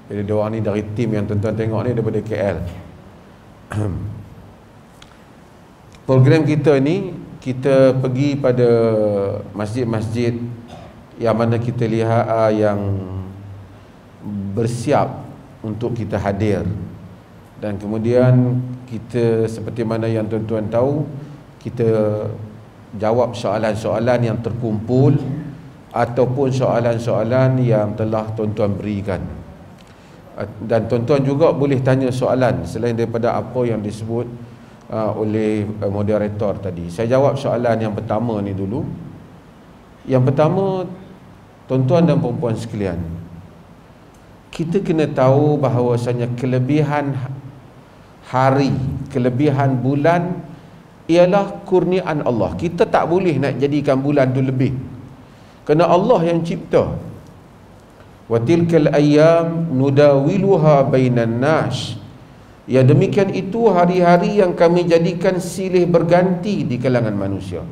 Bila dia orang ni dari tim yang tuan-tuan tengok ni daripada KL. Program kita ni, kita pergi pada masjid-masjid yang mana kita lihat yang bersiap untuk kita hadir. Dan kemudian kita, seperti mana yang tuan-tuan tahu, kita jawab soalan-soalan yang terkumpul ataupun soalan-soalan yang telah tuan-tuan berikan. Dan tuan-tuan juga boleh tanya soalan selain daripada apa yang disebut oleh moderator tadi. Saya jawab soalan yang pertama ni dulu. Yang pertama, tuan-tuan dan puan-puan sekalian, kita kena tahu bahawasanya kelebihan hari, kelebihan bulan ialah kurniaan Allah. Kita tak boleh nak jadikan bulan tu lebih, kerana Allah yang cipta. Wa tilkal ayyam nudawiluha bainan nas. Ya, demikian itu hari-hari yang kami jadikan silih berganti di kalangan manusia.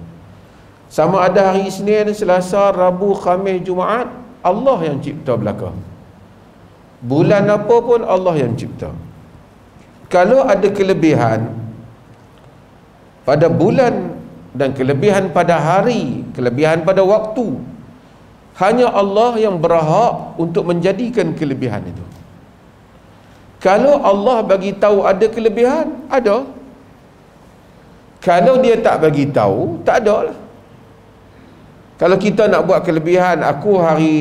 Sama ada hari Isnin, Selasa, Rabu, Khamis, Jumaat, Allah yang cipta belaka. Bulan apa pun Allah yang cipta. Kalau ada kelebihan pada bulan dan kelebihan pada hari, kelebihan pada waktu, hanya Allah yang berhak untuk menjadikan kelebihan itu. Kalau Allah bagi tahu ada kelebihan, ada. Kalau dia tak bagi tahu, tak ada lah. Kalau kita nak buat kelebihan, aku hari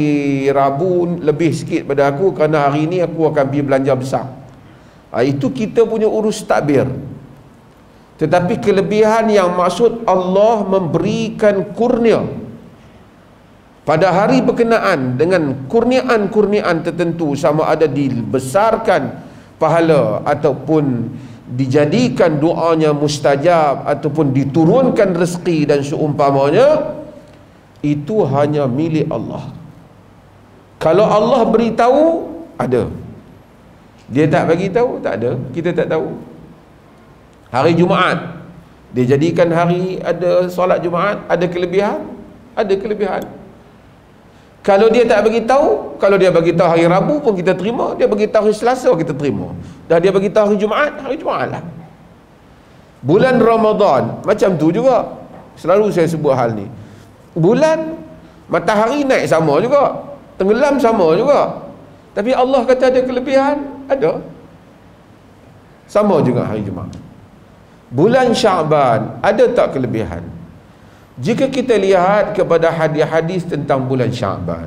Rabu lebih sikit pada aku kerana hari ni aku akan pergi belanja besar, itu kita punya urus takbir. Tetapi kelebihan yang maksud Allah memberikan kurnia pada hari berkenaan dengan kurniaan-kurniaan tertentu, sama ada dibesarkan pahala ataupun dijadikan doanya mustajab ataupun diturunkan rezeki dan seumpamanya, itu hanya milik Allah. Kalau Allah beritahu, ada. Dia tak bagi tahu, tak ada. Kita tak tahu. Hari Jumaat, dia jadikan hari ada solat Jumaat, ada kelebihan, ada kelebihan. Kalau dia tak bagi tahu, kalau dia bagi tahu hari Rabu pun kita terima, dia bagi tahu hari Selasa kita terima. Dan dia bagi tahu hari Jumaat lah. Bulan Ramadan macam tu juga. Selalu saya sebut hal ni. Bulan matahari naik sama juga, tenggelam sama juga. Tapi Allah kata ada kelebihan, ada. Sama juga hari Jumaat. Bulan Syaban ada tak kelebihan? Jika kita lihat kepada hadis-hadis tentang bulan Syaban,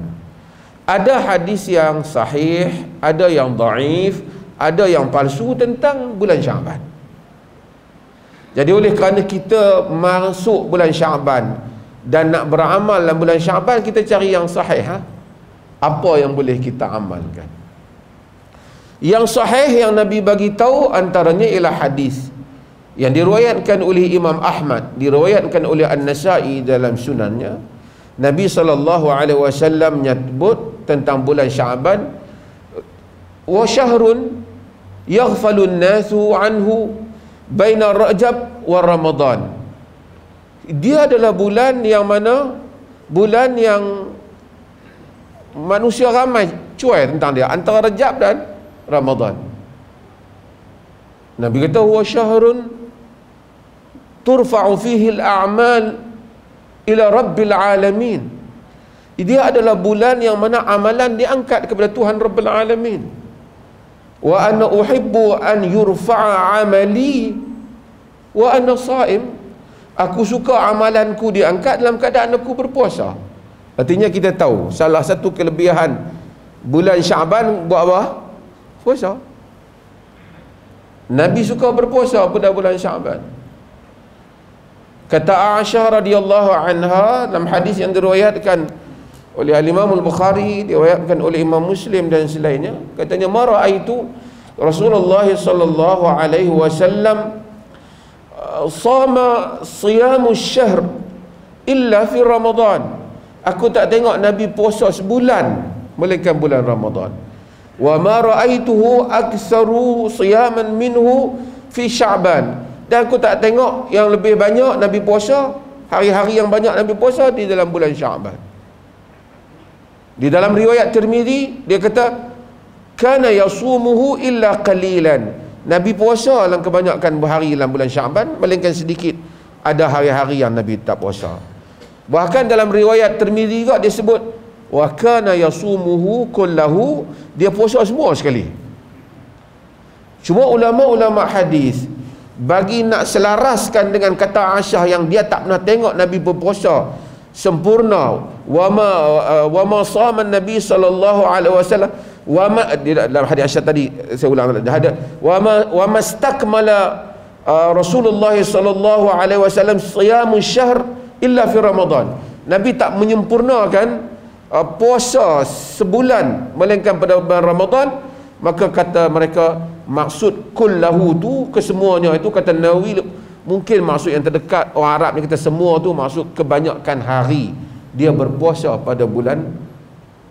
ada hadis yang sahih, ada yang dhaif, ada yang palsu tentang bulan Syaban. Jadi oleh kerana kita masuk bulan Syaban dan nak beramal dalam bulan Syaban, kita cari yang sahih. Apa yang boleh kita amalkan? Yang sahih yang Nabi bagi tahu antaranya ialah hadis yang diriwayatkan oleh Imam Ahmad, diriwayatkan oleh An-Nasa'i dalam sunannya. Nabi SAW menyebut tentang bulan Syaban, wa syahrun yaghfalun nasu anhu baina Rajab wa Ramadan. Dia adalah bulan yang mana? Bulan yang manusia ramai cuai tentang dia, antara Rajab dan Ramadan. Nabi kata wa syahrun turfa'u fihi al-a'mal ila rabbil alamin. Dia adalah bulan yang mana amalan diangkat kepada Tuhan Rabbil Alamin. Wa ana uhibbu an yurfa'a amali wa ana sha'im. Aku suka amalanku diangkat dalam keadaan aku berpuasa. Artinya kita tahu salah satu kelebihan bulan Syaban buat apa? Puasa. Nabi suka berpuasa pada bulan Syaban. Kata Aisyah radhiyallahu anha dalam hadis yang diriwayatkan oleh Imam Al-Bukhari, diriwayatkan oleh Imam Muslim dan selainnya, katanya ma raaitu Rasulullah sallallahu alaihi wasallam sama siyamu syahr illa fi Ramadan. Aku tak tengok Nabi puasa sebulan melainkan bulan Ramadan. Wa ma raaituhu aktsaru siyaman minhu fi Sya'ban. Dan aku tak tengok yang lebih banyak Nabi puasa, hari-hari yang banyak Nabi puasa di dalam bulan Sya'ban. Di dalam riwayat Tirmizi dia kata kana yasumuhu illa qalilan. Nabi puasa dalam kebanyakan hari dalam bulan Syaban, melainkan sedikit ada hari-hari yang Nabi tak puasa. Bahkan dalam riwayat Tirmizi juga dia sebut wa kana yasumuhu kullahu, dia puasa semua sekali. Cuma ulama-ulama hadis bagi nak selaraskan dengan kata Aisyah yang dia tak pernah tengok Nabi berpuasa sempurna, wa ma sama Nabi sallallahu alaihi wasallam, wa ma, dalam hadis Aisyah tadi saya ulang ada wa mastakmala Rasulullah sallallahu alaihi wasallam siyamu syahr illa fi Ramadan. Nabi tak menyempurnakan puasa sebulan melainkan pada bulan Ramadan. Maka kata mereka maksud kullahu tu kesemuanya, itu kata Nawawi mungkin maksud yang terdekat orang Arab ni kata semua tu maksud kebanyakan hari dia berpuasa pada bulan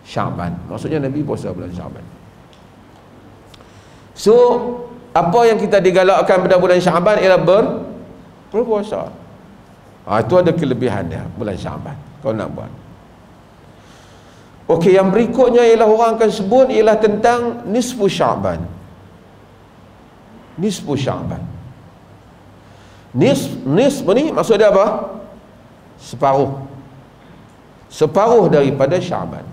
Syaban. Maksudnya Nabi puasa bulan Syaban. So apa yang kita digalakkan pada bulan Syaban ialah berpuasa. Itu ada kelebihan dia bulan Syaban kau nak buat. Okey, yang berikutnya ialah orang akan sebut ialah tentang nisfu Syaban. Nisfu Syaban. Nisf ni maksud dia apa? Separuh. Separuh daripada Syaban.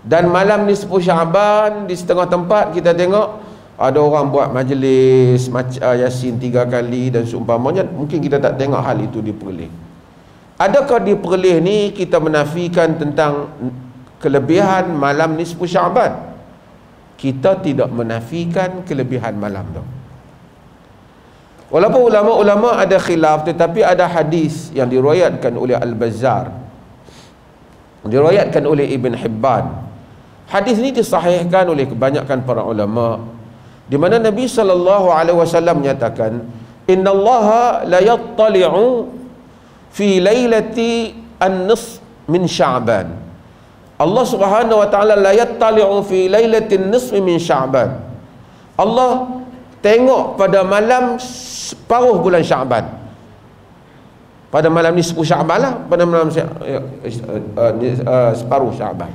Dan malam nisfu Syaban di setengah tempat kita tengok ada orang buat majlis Yasin 3 kali dan seumpamanya. Mungkin kita tak tengok hal itu diperoleh. Adakah di perlih ni kita menafikan tentang kelebihan malam nisfu Syaban? Kita tidak menafikan kelebihan malam tu. Walaupun ulama-ulama ada khilaf, tetapi ada hadis yang diriwayatkan oleh Al-Bazzar, diriwayatkan oleh Ibn Hibban. Hadis ini disahihkan oleh kebanyakan para ulama, di mana Nabi SAW menyatakan innallaha la yattali'u fi lailati an-nisf min Sya'ban. Allah Subhanahu wa taala la yattali'u fi lailati an-nisf min Sya'ban. Allah tengok pada malam separuh bulan Sya'ban. Pada malam nisfu Sya'ban lah, pada malam separuh Sya'ban.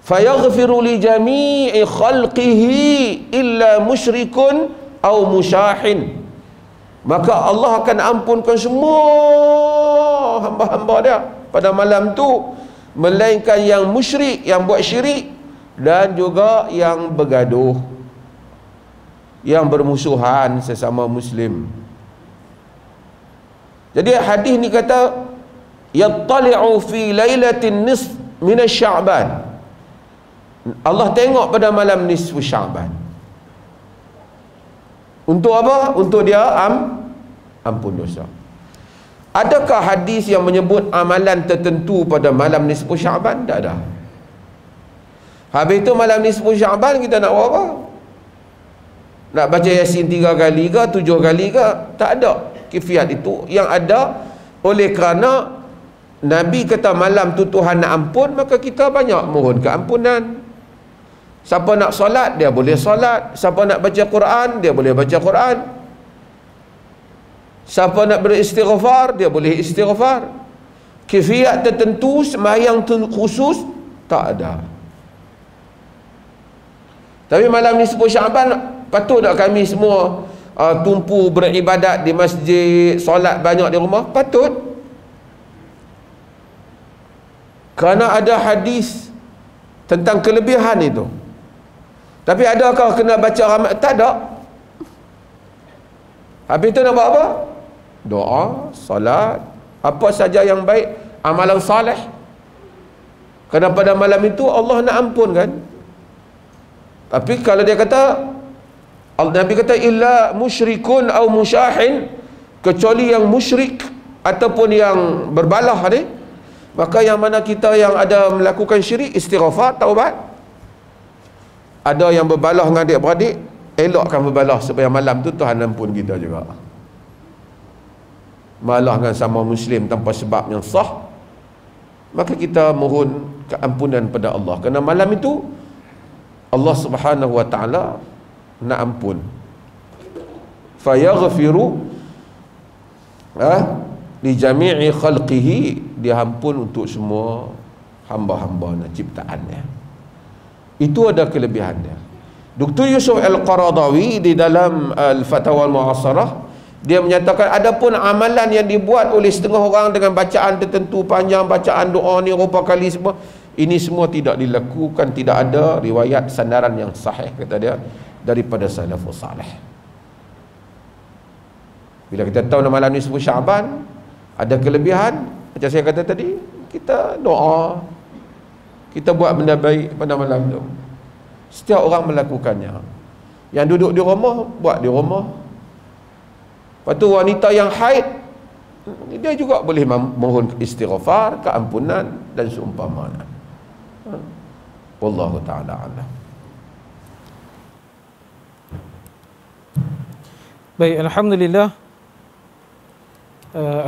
Fayaghfiru li jami'i khalqihi illa musyrikun aw musyahin. Maka Allah akan ampunkan semua hamba-hamba dia pada malam tu, melainkan yang musyrik, yang buat syirik, dan juga yang bergaduh, yang bermusuhan sesama Muslim. Jadi hadis ni kata yattali'u fi lailatin nisf min Sya'ban. Allah tengok pada malam nisfu Sya'ban. Untuk apa? Untuk dia ampun dosa. Adakah hadis yang menyebut amalan tertentu pada malam nisfu Sya'ban? Tak ada. Habis itu malam nisfu Sya'ban kita nak buat apa? Nak baca Yasin 3 kali ke 7 kali ke? Tak ada kifiat itu. Yang ada oleh kerana Nabi kata malam tu Tuhan nak ampun, maka kita banyak mohon keampunan. Siapa nak solat, dia boleh solat. Siapa nak baca Quran, dia boleh baca Quran. Siapa nak beristighfar, dia boleh istighfar. Kifiat tertentu, sembahyang khusus, tak ada. Tapi malam nisfu Sya'ban, patut tak kami semua tumpu beribadat di masjid, solat banyak di rumah? Patut. Kerana ada hadis tentang kelebihan itu. Tapi adakah kena baca ramai? Tak ada. Habis itu nak buat apa? Doa, salat, apa saja yang baik, amalan salih. Kerana pada malam itu Allah nak ampunkan. Tapi kalau dia kata, Nabi kata illa musyrikun au musyahin, kecuali yang musyrik ataupun yang berbalah ni, maka yang mana kita yang ada melakukan syirik, istighfar, taubat. Ada yang berbalah dengan adik-beradik, elokkan berbalah supaya malam tu Tuhan ampun kita juga. Malah dengan sama Muslim tanpa sebab yang sah, maka kita mohon keampunan pada Allah. Kerana malam itu Allah Subhanahu wa ta'ala nak ampun. Fayaghfiru li jami'i khalqihi, dia ampun untuk semua hamba-hamba ciptaannya. Itu ada kelebihan dia. Dr. Yusuf Al-Qaradawi di dalam Al-Fatawa Al-Mu'asarah, dia menyatakan adapun amalan yang dibuat oleh setengah orang dengan bacaan tertentu panjang, bacaan doa ni berapa kali semua, ini semua tidak dilakukan, tidak ada riwayat sandaran yang sahih, kata dia, daripada salafus salih. Bila kita tahu malam nisfu Syaban ada kelebihan, macam saya kata tadi, kita doa, kita buat benda baik pada malam tu. Setiap orang melakukannya. Yang duduk di rumah, buat di rumah. Lepas tu wanita yang haid, dia juga boleh mohon istighfar, keampunan dan seumpamanya. Wallahu ta'ala a'lam. Baik, Alhamdulillah.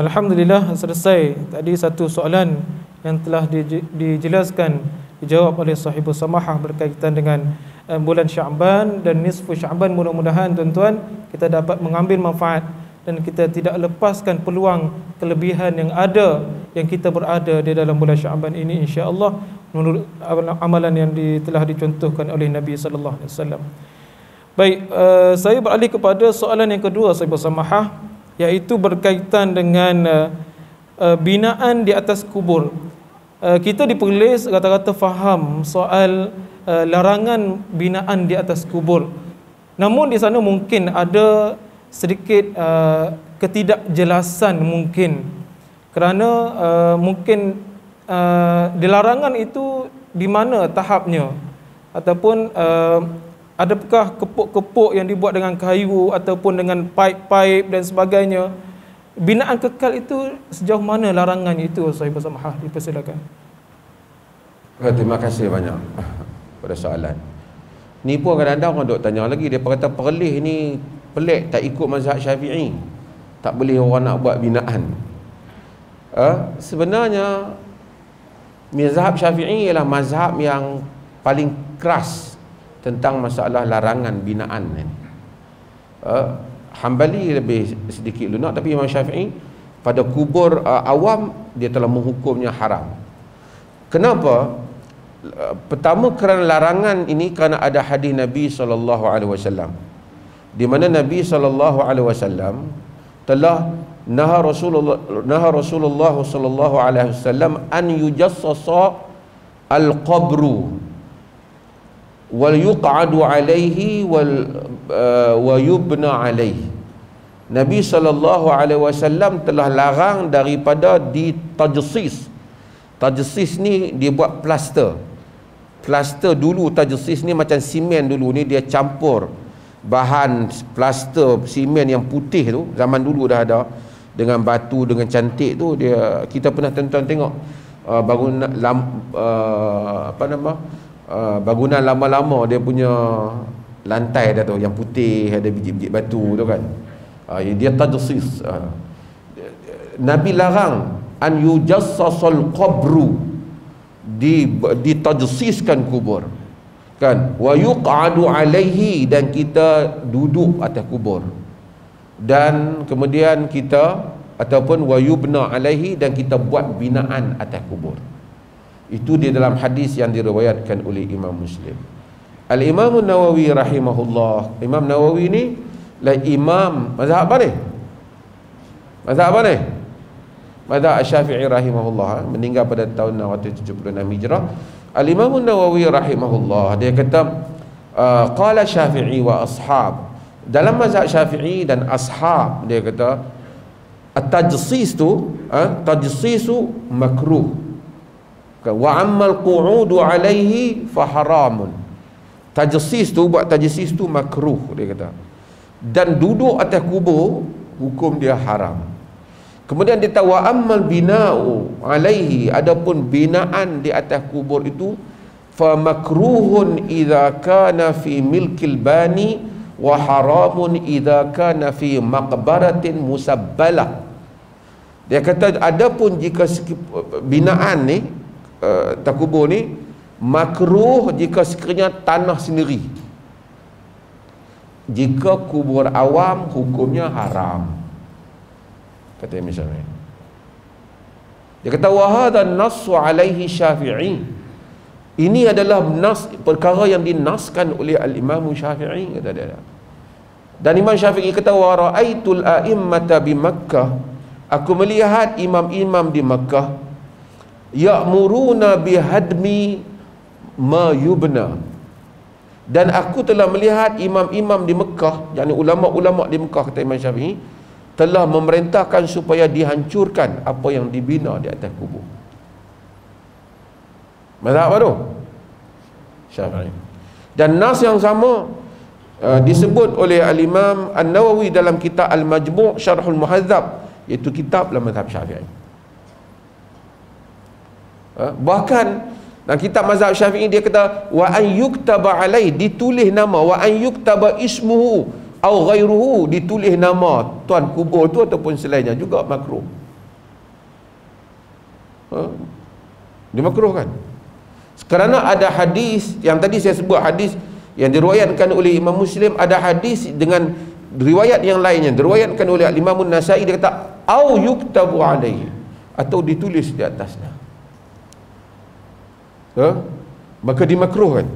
Alhamdulillah selesai tadi satu soalan yang telah dijelaskan, dijawab oleh sahibus samahah berkaitan dengan bulan Syaban dan nisfu Syaban. Mudah-mudahan tuan-tuan kita dapat mengambil manfaat dan kita tidak lepaskan peluang kelebihan yang ada yang kita berada di dalam bulan Syaban ini, insya-Allah, menurut amalan yang telah dicontohkan oleh Nabi sallallahu alaihi wasallam. Baik, saya beralih kepada soalan yang kedua sahibus samahah, iaitu berkaitan dengan binaan di atas kubur. Kita diperlis rata-rata faham soal larangan binaan di atas kubur. Namun di sana mungkin ada sedikit ketidakjelasan mungkin. Kerana mungkin dilarangan itu di mana tahapnya, ataupun adakah kepuk-kepuk yang dibuat dengan kayu ataupun dengan paip-paip dan sebagainya. Binaan kekal itu sejauh mana larangannya itu, sahibus samahah, dipersilakan. Terima kasih banyak pada soalan. Ni pun kadang-kadang orang duk tanya lagi, dia kata perlih ni pelik, tak ikut mazhab Syafi'i, tak boleh orang nak buat binaan. Sebenarnya mazhab Syafi'i ialah mazhab yang paling keras tentang masalah larangan binaan ni. Hambali lebih sedikit lunak, tapi Imam Syafi'i pada kubur awam dia telah menghukumnya haram. Kenapa? Pertama, kerana larangan ini kerana ada hadis Nabi SAW, di mana Nabi SAW telah naha Rasulullah SAW an yujassasa al-qabru wal yuq'adu alaihi wa yubna alaihi. Nabi SAW telah larang daripada ditajsis. Tajsis ni dia buat plaster. Plaster dulu, tajsis ni macam simen dulu ni, dia campur bahan plaster simen yang putih tu, zaman dulu dah ada, dengan batu, dengan cantik tu. Dia, kita pernah tonton tengok bangunan bangunan lama-lama, dia punya lantai dah tu yang putih, ada biji-biji batu tu kan. Dia tajsis. Nabi larang an yujassasal qabru, ditajsiskan kubur kan, wa yuq'adu alaihi, dan kita duduk atas kubur, dan kemudian kita ataupun wa yubna alaihi, dan kita buat binaan atas kubur. Itu di dalam hadis yang diriwayatkan oleh Imam Muslim. Al-Imam Nawawi rahimahullah, Imam Nawawi ni lah imam mazhab apa ni? Mazhab apa ni? Mazhab Syafi'i rahimahullah, meninggal pada tahun 676 Hijrah. Al-Imam Nawawi rahimahullah, dia kata qala Syafi'i wa ashab, dalam mazhab Syafi'i dan ashab, dia kata at-tajsis tu tajsisu makruh, wa ammal qu'udu alaihi fa haramun. Tajsis tu, buat tajsis tu makruh, dia kata, dan duduk atas kubur hukum dia haram. Kemudian dia tahu ammal bina'u alaihi, adapun binaan di atas kubur itu fa makruhun idza kana fi milkil bani wa haramun idza kana fi maqbaratin musabbalah. Dia kata adapun jika binaan ni atas kubur ni makruh jika sekiranya tanah sendiri. Jika kubur awam hukumnya haram, kata misalnya. Dia kata wa hadha an-nass alaihi Syafi'i, Ini adalah nas, perkara yang dinaskan oleh al-Imam Syafi'i, kata dia. Dan Imam Syafi'i kata, wa ra'aitul a'immata bi Makkah, aku melihat imam-imam di Makkah ya'muruna bihadmi ma yubna, dan aku telah melihat imam-imam di Mekah, yakni ulama-ulama di Mekah, kata Imam Syafi'i, telah memerintahkan supaya dihancurkan apa yang dibina di atas kubur. Mazhab apa tu? Syafi'i. Dan nas yang sama disebut oleh al-Imam An-Nawawi dalam kitab Al-Majmu' Syarhul Muhadzab, iaitu kitab dalam mazhab Syafi'i. Bahkan dalam kitab mazhab Syafi'i dia kata wa an yuktaba alai, ditulis nama, wa an yuktaba ismuhu au ghairuhu, ditulis nama tuan kubur tu ataupun selainnya juga makruh. Dimakruhkan. Kerana ada hadis yang tadi saya sebut, hadis yang diriwayatkan oleh Imam Muslim, ada hadis dengan riwayat yang lainnya diriwayatkan oleh Imam An-Nasai, dia kata au yuktabu alaihi, atau ditulis di atasnya. Maka dimakruhkan.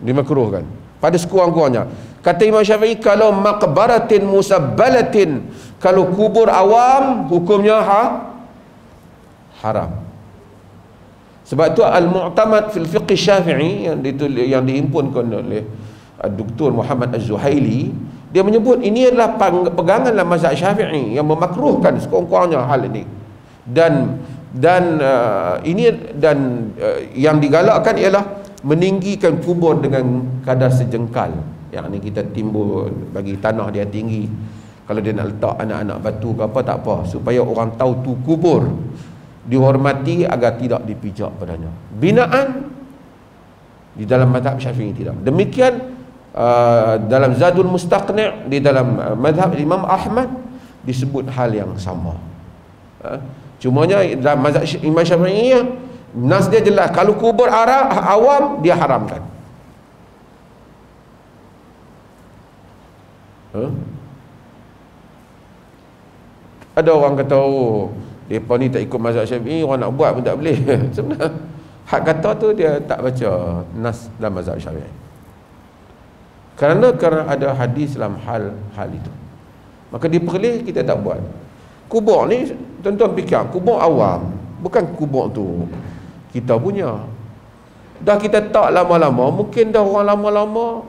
Dimakruhkan pada sekurang-kurangnya. Kata Imam Syafi'i, kalau maqbaratin musabbalatin, kalau kubur awam, hukumnya haram. Sebab tu al-mu'tamad fil fiqh Syafi'i yang dihimpunkan oleh Dr. Muhammad Az-Zuhaili, dia menyebut ini adalah pegangan dalam mazhab Syafi'i yang memakruhkan sekurang-kurangnya hal ini. Dan yang digalakkan ialah meninggikan kubur dengan kadar sejengkal. Yang ni kita timbul bagi tanah dia tinggi. Kalau dia nak letak anak-anak batu ke apa, tak apa, supaya orang tahu tu kubur, dihormati agar tidak dipijak padanya. Binaan di dalam mazhab Syafi'i tidak. Demikian dalam Zadul Mustaqni', di dalam mazhab Imam Ahmad disebut hal yang sama. Cumanya dalam mazhab Imam Syafi'i nas dia jelas, kalau kubur awam dia haramkan. Ada orang kata, oh, mereka ni tak ikut mazhab Syafi'i, orang nak buat pun tak boleh. Sebenarnya hak kata tu dia tak baca nas dalam mazhab Syafi'i. Kerana ada hadis dalam hal itu, maka diperleh kita tak buat. Kubur ni tuan-tuan fikir, kubur awam, bukan kubur tu kita punya. Dah kita tak lama-lama, mungkin dah orang lama-lama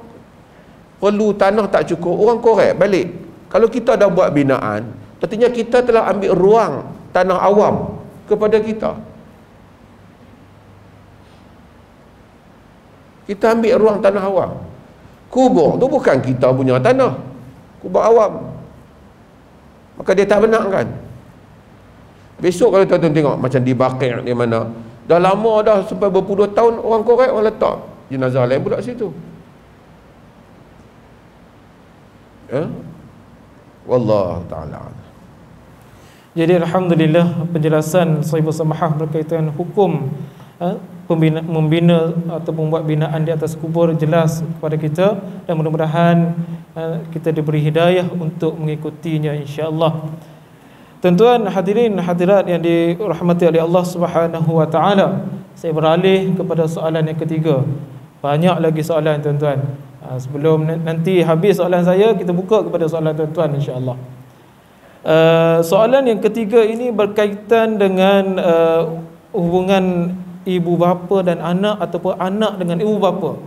perlu tanah tak cukup, orang korek balik. Kalau kita dah buat binaan, artinya kita telah ambil ruang tanah awam kepada kita. Kita ambil ruang tanah awam. Kubur tu bukan kita punya tanah, kubur awam. Maka dia tak benar kan. Besok kalau tuan-tuan tengok macam di Baqi' di mana, dah lama dah sampai berpuluh tahun orang korek, orang letak jenazah lain pula situ. Wallahu ta'ala. Jadi alhamdulillah penjelasan Sahibul Samahah berkaitan hukum membina atau membuat binaan di atas kubur jelas kepada kita, dan mudah-mudahan kita diberi hidayah untuk mengikutinya insya-Allah. Tuan-tuan hadirin hadirat yang dirahmati oleh Allah Subhanahu wa taala, saya beralih kepada soalan yang ketiga. Banyak lagi soalan tuan-tuan. Sebelum nanti habis soalan saya, kita buka kepada soalan tuan-tuan insya-Allah. Soalan yang ketiga ini berkaitan dengan hubungan ibu bapa dan anak, ataupun anak dengan ibu bapa.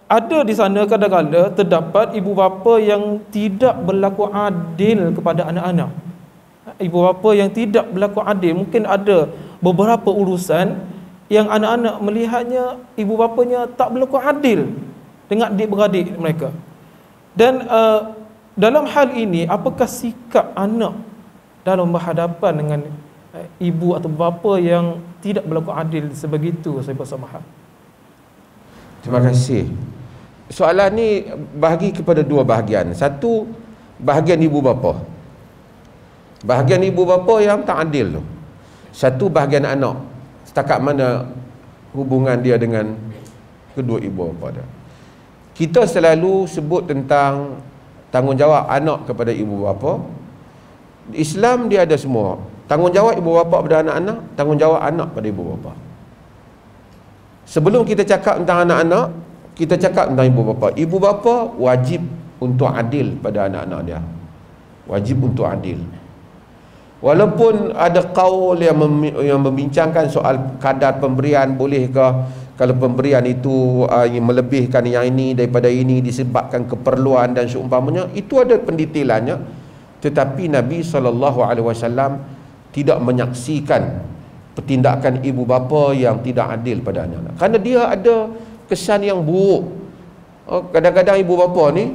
Ada di sana kadang-kadang terdapat ibu bapa yang tidak berlaku adil kepada anak-anak. Ibu bapa yang tidak berlaku adil, mungkin ada beberapa urusan yang anak-anak melihatnya ibu bapanya tak berlaku adil dengan adik-beradik mereka. Dan dalam hal ini, apakah sikap anak dalam berhadapan dengan ibu atau bapa yang tidak berlaku adil sebegitu? Saya bersamahah. Terima kasih. Soalan ni bahagi kepada dua bahagian. Satu, bahagian ibu bapa. Bahagian ibu bapa yang tak adil tu. Satu, bahagian anak. Setakat mana hubungan dia dengan kedua ibu bapa dia. Kita selalu sebut tentang tanggungjawab anak kepada ibu bapa. Islam dia ada semua. Tanggungjawab ibu bapa pada anak-anak, tanggungjawab anak pada ibu bapa. Sebelum kita cakap tentang anak-anak, kita cakap tentang ibu bapa. Ibu bapa wajib untuk adil pada anak-anak dia. Wajib untuk adil. Walaupun ada kaul yang membincangkan soal kadar pemberian, bolehkah kalau pemberian itu melebihkan yang ini daripada ini disebabkan keperluan dan seumpamanya, itu ada pendetailannya. Tetapi Nabi SAW tidak menyaksikan pertindakan ibu bapa yang tidak adil pada anak-anak, kerana dia ada kesan yang buruk. Kadang-kadang ibu bapa ni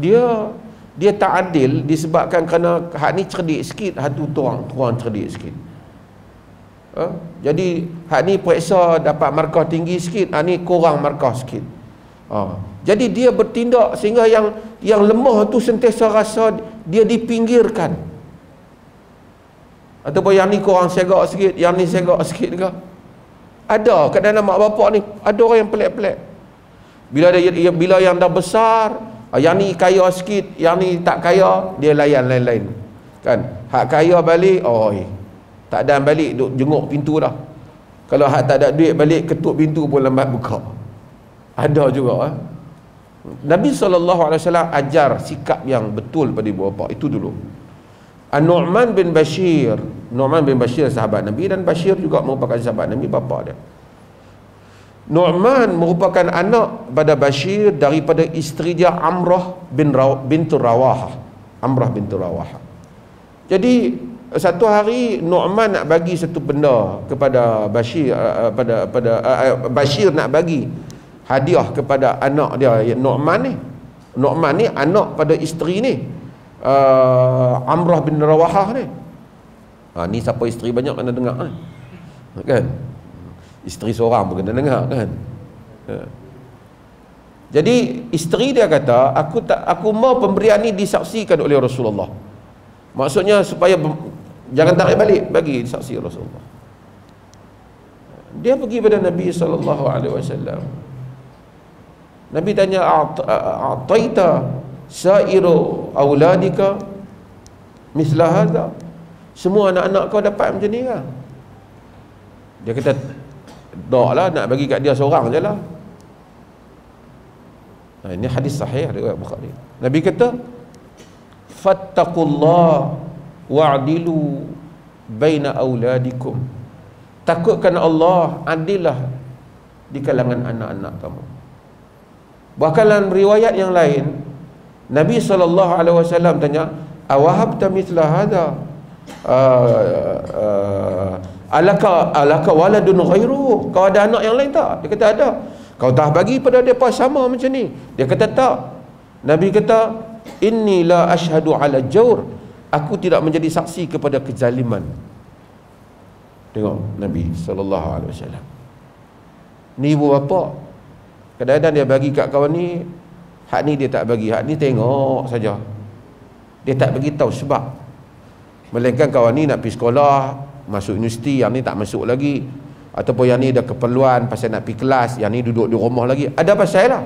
dia tak adil disebabkan kerana hak ni cerdik sikit, hak tu tuang cerdik sikit. Jadi hak ni periksa dapat markah tinggi sikit, hak ni kurang markah sikit. Jadi dia bertindak sehingga yang lemah tu sentiasa rasa dia dipinggirkan, ataupun yang ni kurang segak sikit, yang ni segak sikit ke. Ada kadang-kadang mak bapak ni ada orang yang pelik-pelik. Bila yang dah besar, yang ni kaya sikit, yang ni tak kaya, dia layan lain-lain kan. Hak kaya balik, tak ada balik, duk jenguk pintu dah. Kalau hak tak ada duit balik, ketuk pintu pun lambat buka. Ada juga. Nabi SAW ajar sikap yang betul pada ibu bapa. Itu dulu. An-Nu'man bin Bashir, Nu'man bin Bashir sahabat Nabi, dan Bashir juga merupakan sahabat Nabi, bapa dia. Nu'man merupakan anak pada Bashir daripada isteri dia Amrah bintu Rawahah. Amrah bintu Rawahah. Jadi satu hari Nu'man nak bagi satu benda kepada Bashir, Bashir nak bagi hadiah kepada anak dia Nu'man ni. Nu'man ni anak pada isteri ni, Amrah bin Rawahah ni. Ni siapa isteri banyak kena dengar kan? Isteri seorang pun kena dengar kan? Jadi isteri dia kata, aku mau pemberian ni disaksikan oleh Rasulullah. Maksudnya supaya jangan tarik balik, bagi saksi Rasulullah. Dia pergi pada Nabi SAW. Nabi tanya, a'taita sa'iru auladika misla hadha? Semua anak-anak kau dapat macam ni ke? Dia kata, tak lah, nak bagi kat dia seorang je lah. Ini hadis sahih riwayat Bukhari. Nabi kata, fattaqullah wa'dilu baina auladikum. Takutkan Allah, adillah di kalangan anak-anak kamu. Bahkan dalam riwayat yang lain, Nabi SAW tanya, awahabta mithla hadha alaka waladun ghairu? Kau ada anak yang lain tak? Dia kata ada. Kau dah bagi pada mereka sama macam ni? Dia kata tak. Nabi kata, inni la ashhadu ala jawr. Aku tidak menjadi saksi kepada kezaliman. Tengok Nabi SAW. Ni ibu bapa, kadang-kadang dia bagi kat kawan ni, hak ni dia tak bagi, hak ni tengok saja, dia tak bagi tahu sebab. Melainkan kawan ni nak pergi sekolah, masuk universiti, yang ni tak masuk lagi, ataupun yang ni ada keperluan pasal nak pergi kelas, yang ni duduk di rumah lagi, ada pasal lah.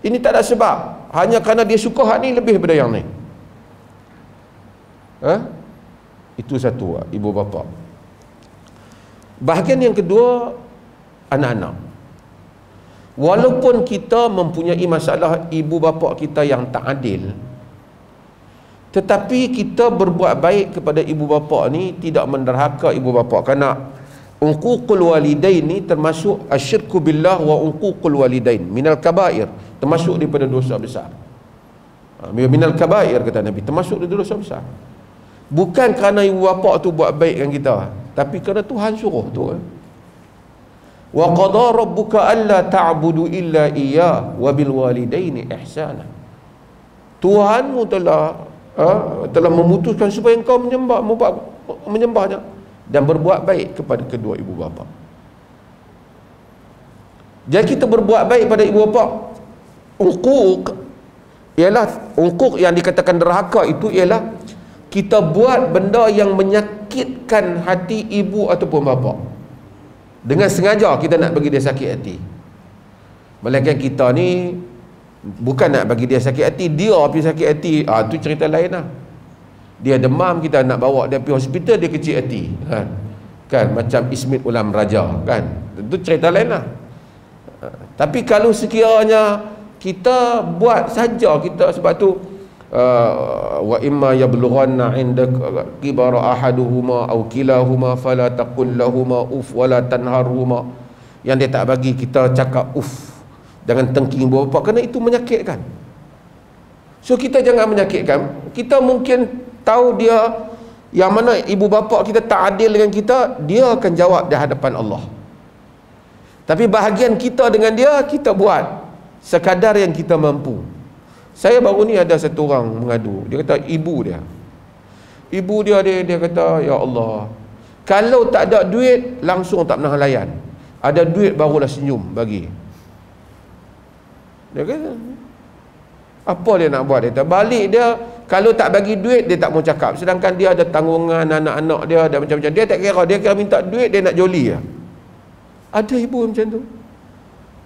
Ini tak ada sebab, hanya kerana dia suka hak ni lebih daripada yang ni. Itu satu, ibu bapa. Bahagian yang kedua, anak-anak. Walaupun kita mempunyai masalah ibu bapa kita yang tak adil, tetapi kita berbuat baik kepada ibu bapa ni, tidak menderhaka ibu bapa. Kerana uququl walidain ni termasuk asyirku billah wa uququl walidain minal kabair, termasuk daripada dosa besar. Minal kabair kata Nabi, termasuk daripada dosa besar. Bukan kerana ibu bapa tu buat baik dengan kita, tapi kerana Tuhan suruh tu. Wa qada rabbuka alla ta'budu illa iyyah wa bil walidaini ihsana. Tuhanmu telah memutuskan supaya engkau menyembahnya dan berbuat baik kepada kedua ibu bapa. Jadi kita berbuat baik pada ibu bapa. Uquq ialah, uquq yang dikatakan derhaka itu ialah kita buat benda yang menyakitkan hati ibu ataupun bapa. Dengan sengaja kita nak bagi dia sakit hati. Melainkan kita ni bukan nak bagi dia sakit hati, dia pergi sakit hati, tu cerita lain lah. Dia demam, kita nak bawa dia pergi hospital, dia kecil hati, kan, macam Ismit Ulam Raja, kan, tentu cerita lain lah. Tapi kalau sekiranya kita buat saja, kita sebab tu wa imma yablughanna indaka kibara ahaduhuma aw kilahuma fala taqul lahumu uff wala tanharhuma. Yang dia tak bagi kita cakap uff, jangan tengking ibu bapa, kerana itu menyakitkan. So kita jangan menyakitkan. Kita mungkin tahu dia yang mana ibu bapa kita tak adil dengan kita, dia akan jawab di hadapan Allah. Tapi bahagian kita dengan dia, kita buat sekadar yang kita mampu. Saya baru ni ada satu orang mengadu. Dia kata ibu dia kata, ya Allah, kalau tak ada duit langsung tak pernah layan, ada duit barulah senyum bagi. Dia kata, apa dia nak buat? Dia kata, balik dia kalau tak bagi duit dia tak mau cakap, sedangkan dia ada tanggungan anak-anak dia, ada macam-macam. Dia tak kira, dia kira minta duit, dia nak joli lah. Ada ibu macam tu.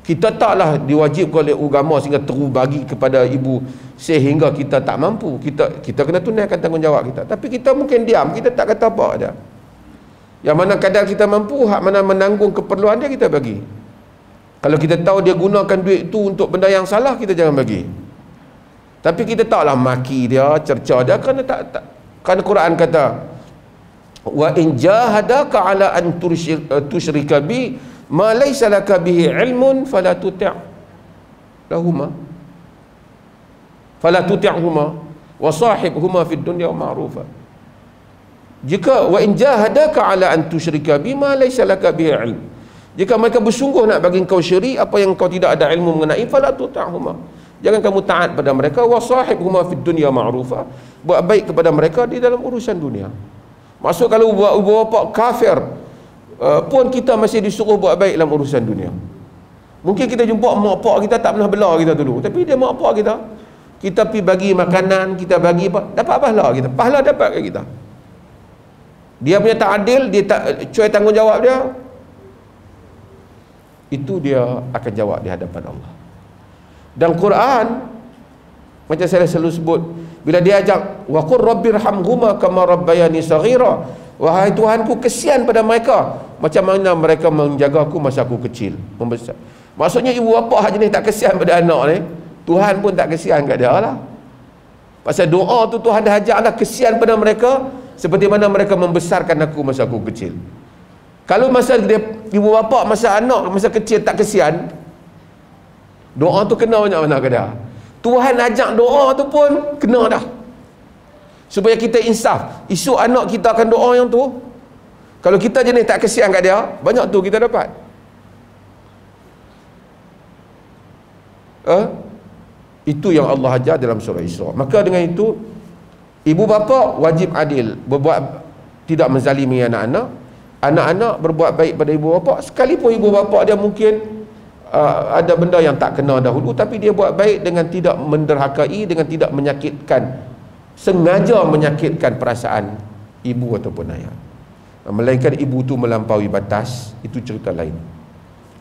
Kita taklah diwajibkan oleh agama sehingga terus bagi kepada ibu sehingga kita tak mampu. Kita kena tunaikan tanggungjawab kita. Tapi kita mungkin diam, kita tak kata apa ada. Yang mana kadang kita mampu, hak mana menanggung keperluan dia, kita bagi. Kalau kita tahu dia gunakan duit tu untuk benda yang salah, kita jangan bagi. Tapi kita taklah maki dia, cerca dia, kerana Quran kata, wa in jahadaka ala an tusyrika bi ma laysa laka bihi ilmun fala tuti'huma wa sahibhuma fid dunya ma'rufa. Jika wa in jahadaka ala an tusyrika bi ma laysa laka bihi ilm, jika mereka bersungguh nak bagi kau syirik apa yang kau tidak ada ilmu mengenai, fala tuti'huma, jangan kamu taat pada mereka. Wa sahibhuma fid dunya ma'rufa, buat baik kepada mereka di dalam urusan dunia. Maksud kalau buat ibu bapa kafir pun kita masih disuruh buat baik dalam urusan dunia. Mungkin kita jumpa mak pak kita tak pernah bela kita dulu, tapi dia mak pak kita pergi bagi makanan, kita bagi apa, dapat pahala kita, pahala dapat kat kita. Dia punya tak adil, dia tak cuai tanggungjawab dia, itu dia akan jawab di hadapan Allah. Dan Quran macam saya selalu sebut, bila dia ajak wa qur rabbirhamhuma kama rabbayani saghira, wahai Tuhanku, kesian pada mereka macam mana mereka menjaga aku masa aku kecil, membesar. Maksudnya ibu bapa hak jenis tak kesian pada anak ni, Tuhan pun tak kesian kat dia lah. Pasal doa tu Tuhan dah ajak lah, kesian pada mereka seperti mana mereka membesarkan aku masa aku kecil. Kalau masa dia ibu bapa masa anak masa kecil tak kesian, doa tu kena banyak mana ke dia. Tuhan ajak doa tu pun kena dah. Supaya kita insaf, esok anak kita akan doa yang tu. Kalau kita jenis tak kesian kat dia, banyak tu kita dapat. Itu yang Allah ajar dalam surah Isra. Maka dengan itu, ibu bapa wajib adil, berbuat tidak menzalimi anak-anak. Anak-anak berbuat baik pada ibu bapa, sekalipun ibu bapa dia mungkin ada benda yang tak kena dahulu, tapi dia buat baik dengan tidak menderhakai, dengan tidak menyakitkan, sengaja menyakitkan perasaan ibu ataupun ayah. Melainkan ibu tu melampaui batas, itu cerita lain.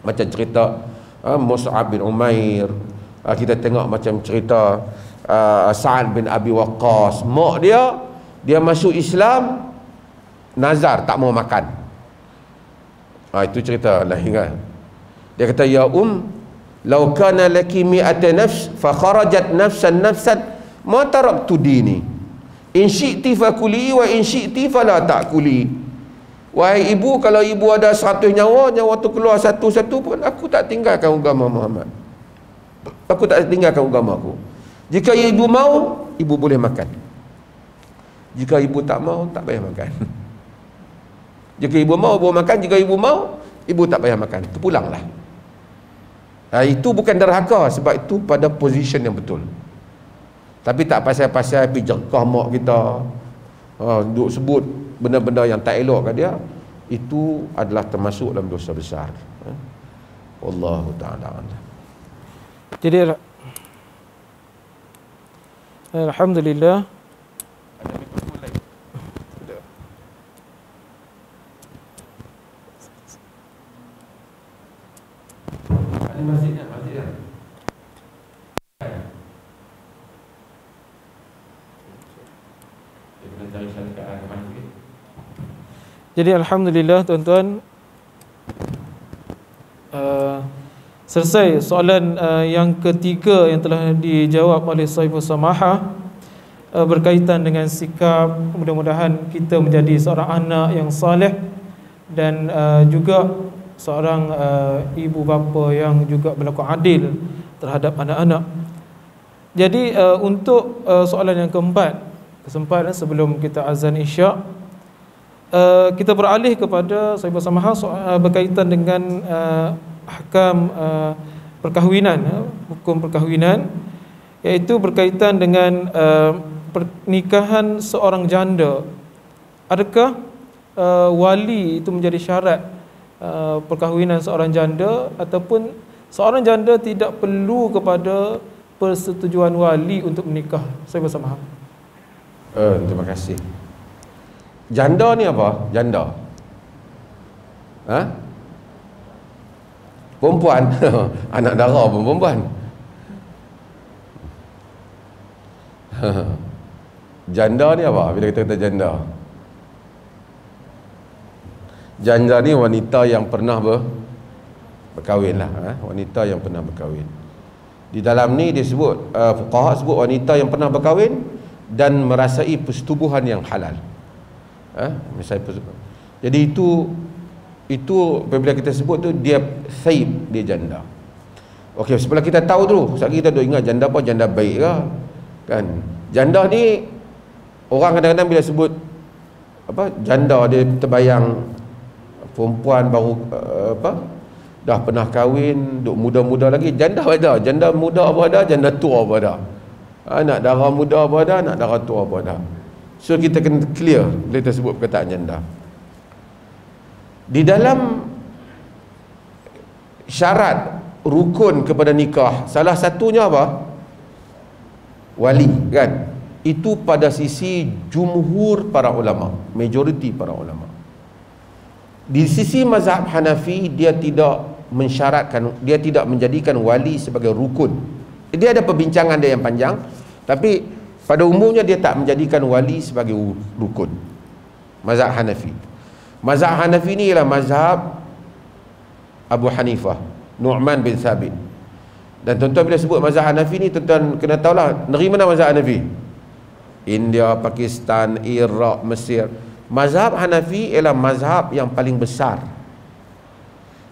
Macam cerita Mus'ab bin Umair, kita tengok macam cerita Sa'ad bin Abi Waqqas. Mak dia masuk Islam, nazar tak mau makan. Itu cerita lain kan. Dia kata, ya law kana laki mi'ata nafs fa kharajat nafsan ma taraktu dini in syi'ti fakuli wa in syi'ti fala ta'kuli. Wahai ibu, kalau ibu ada 100 nyawa tu keluar satu-satu pun, aku tak tinggalkan agama Muhammad, aku tak tinggalkan agama aku. Jika ibu mau, ibu boleh makan. Jika ibu tak mau, tak payah makan. Jika ibu mau, ibu makan. Jika ibu mau, ibu tak payah makan. Terpulanglah. Itu bukan derhaka, sebab itu pada position yang betul. Tapi tak pasal-pasal pergi jerkah mak kita, duk sebut benda-benda yang tak elok kat dia, itu adalah termasuk dalam dosa besar. Wallahu ta'ala. Jadi alhamdulillah, masjidnya Jadi alhamdulillah tuan-tuan, selesai soalan yang ketiga yang telah dijawab oleh Sahibus Samahah berkaitan dengan sikap. Mudah-mudahan kita menjadi seorang anak yang saleh dan juga seorang ibu bapa yang juga berlaku adil terhadap anak-anak. Jadi untuk soalan yang keempat, kesempatan sebelum kita azan Isyak, kita beralih kepada Sahibus Samahah berkaitan dengan ahkam perkahwinan, hukum perkahwinan, iaitu berkaitan dengan pernikahan seorang janda. Adakah wali itu menjadi syarat perkahwinan seorang janda, ataupun seorang janda tidak perlu kepada persetujuan wali untuk menikah? Saya bersama. Terima kasih. Janda ni apa? Janda. Perempuan. Anak dara pun perempuan. Janda ni apa? Bila kita kata janda, janda ni wanita yang pernah berkahwin lah, wanita yang pernah berkahwin. Di dalam ni dia sebut, fuqaha sebut wanita yang pernah berkahwin dan merasai persetubuhan yang halal. Jadi itu apabila kita sebut tu dia thaib, dia janda. Okey, sebelah kita tahu dulu, sekali kita duk ingat janda apa, janda baik ke kan? Janda ni orang kadang-kadang bila sebut janda, dia terbayang perempuan baru dah pernah kahwin, duk muda-muda lagi. Janda ada, janda muda apa ada, janda tua apa ada. Anak dara muda apa ada, anak dara tua apa ada. So kita kena clear bila kita sebut perkataan janda. Di dalam syarat rukun kepada nikah, salah satunya apa? Wali, kan? Itu pada sisi jumhur para ulama, majoriti para ulama. Di sisi mazhab Hanafi, dia tidak mensyaratkan, dia tidak menjadikan wali sebagai rukun. Dia ada perbincangan dia yang panjang, tapi pada umumnya dia tak menjadikan wali sebagai rukun. Mazhab Hanafi. Mazhab Hanafi ni ialah mazhab Abu Hanifah, Nu'man bin Thabit. Dan tuan-tuan bila sebut mazhab Hanafi ni, tuan-tuan kena tahulah negeri mana mazhab Hanafi. India, Pakistan, Iraq, Mesir. Mazhab Hanafi ialah mazhab yang paling besar.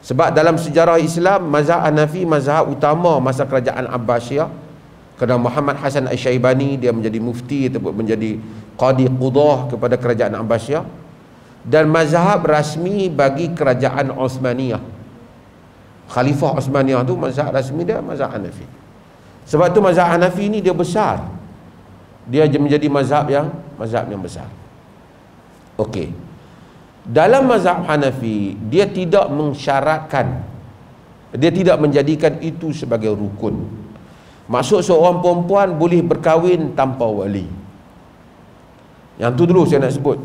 Sebab dalam sejarah Islam, mazhab Hanafi mazhab utama masa kerajaan Abbasiyah. Kerana Muhammad Hasan Asy-Syaibani dia menjadi mufti ataupun menjadi qadi qudah kepada kerajaan Abbasiyah, dan mazhab rasmi bagi kerajaan Osmaniyah. Khalifah Osmaniyah tu mazhab rasmi dia mazhab Hanafi. Sebab tu mazhab Hanafi ni dia besar. Dia menjadi mazhab yang besar. Okey. Dalam mazhab Hanafi, dia tidak mensyaratkan, dia tidak menjadikan itu sebagai rukun. Maksud seorang perempuan boleh berkahwin tanpa wali. Yang tu dulu saya nak sebut.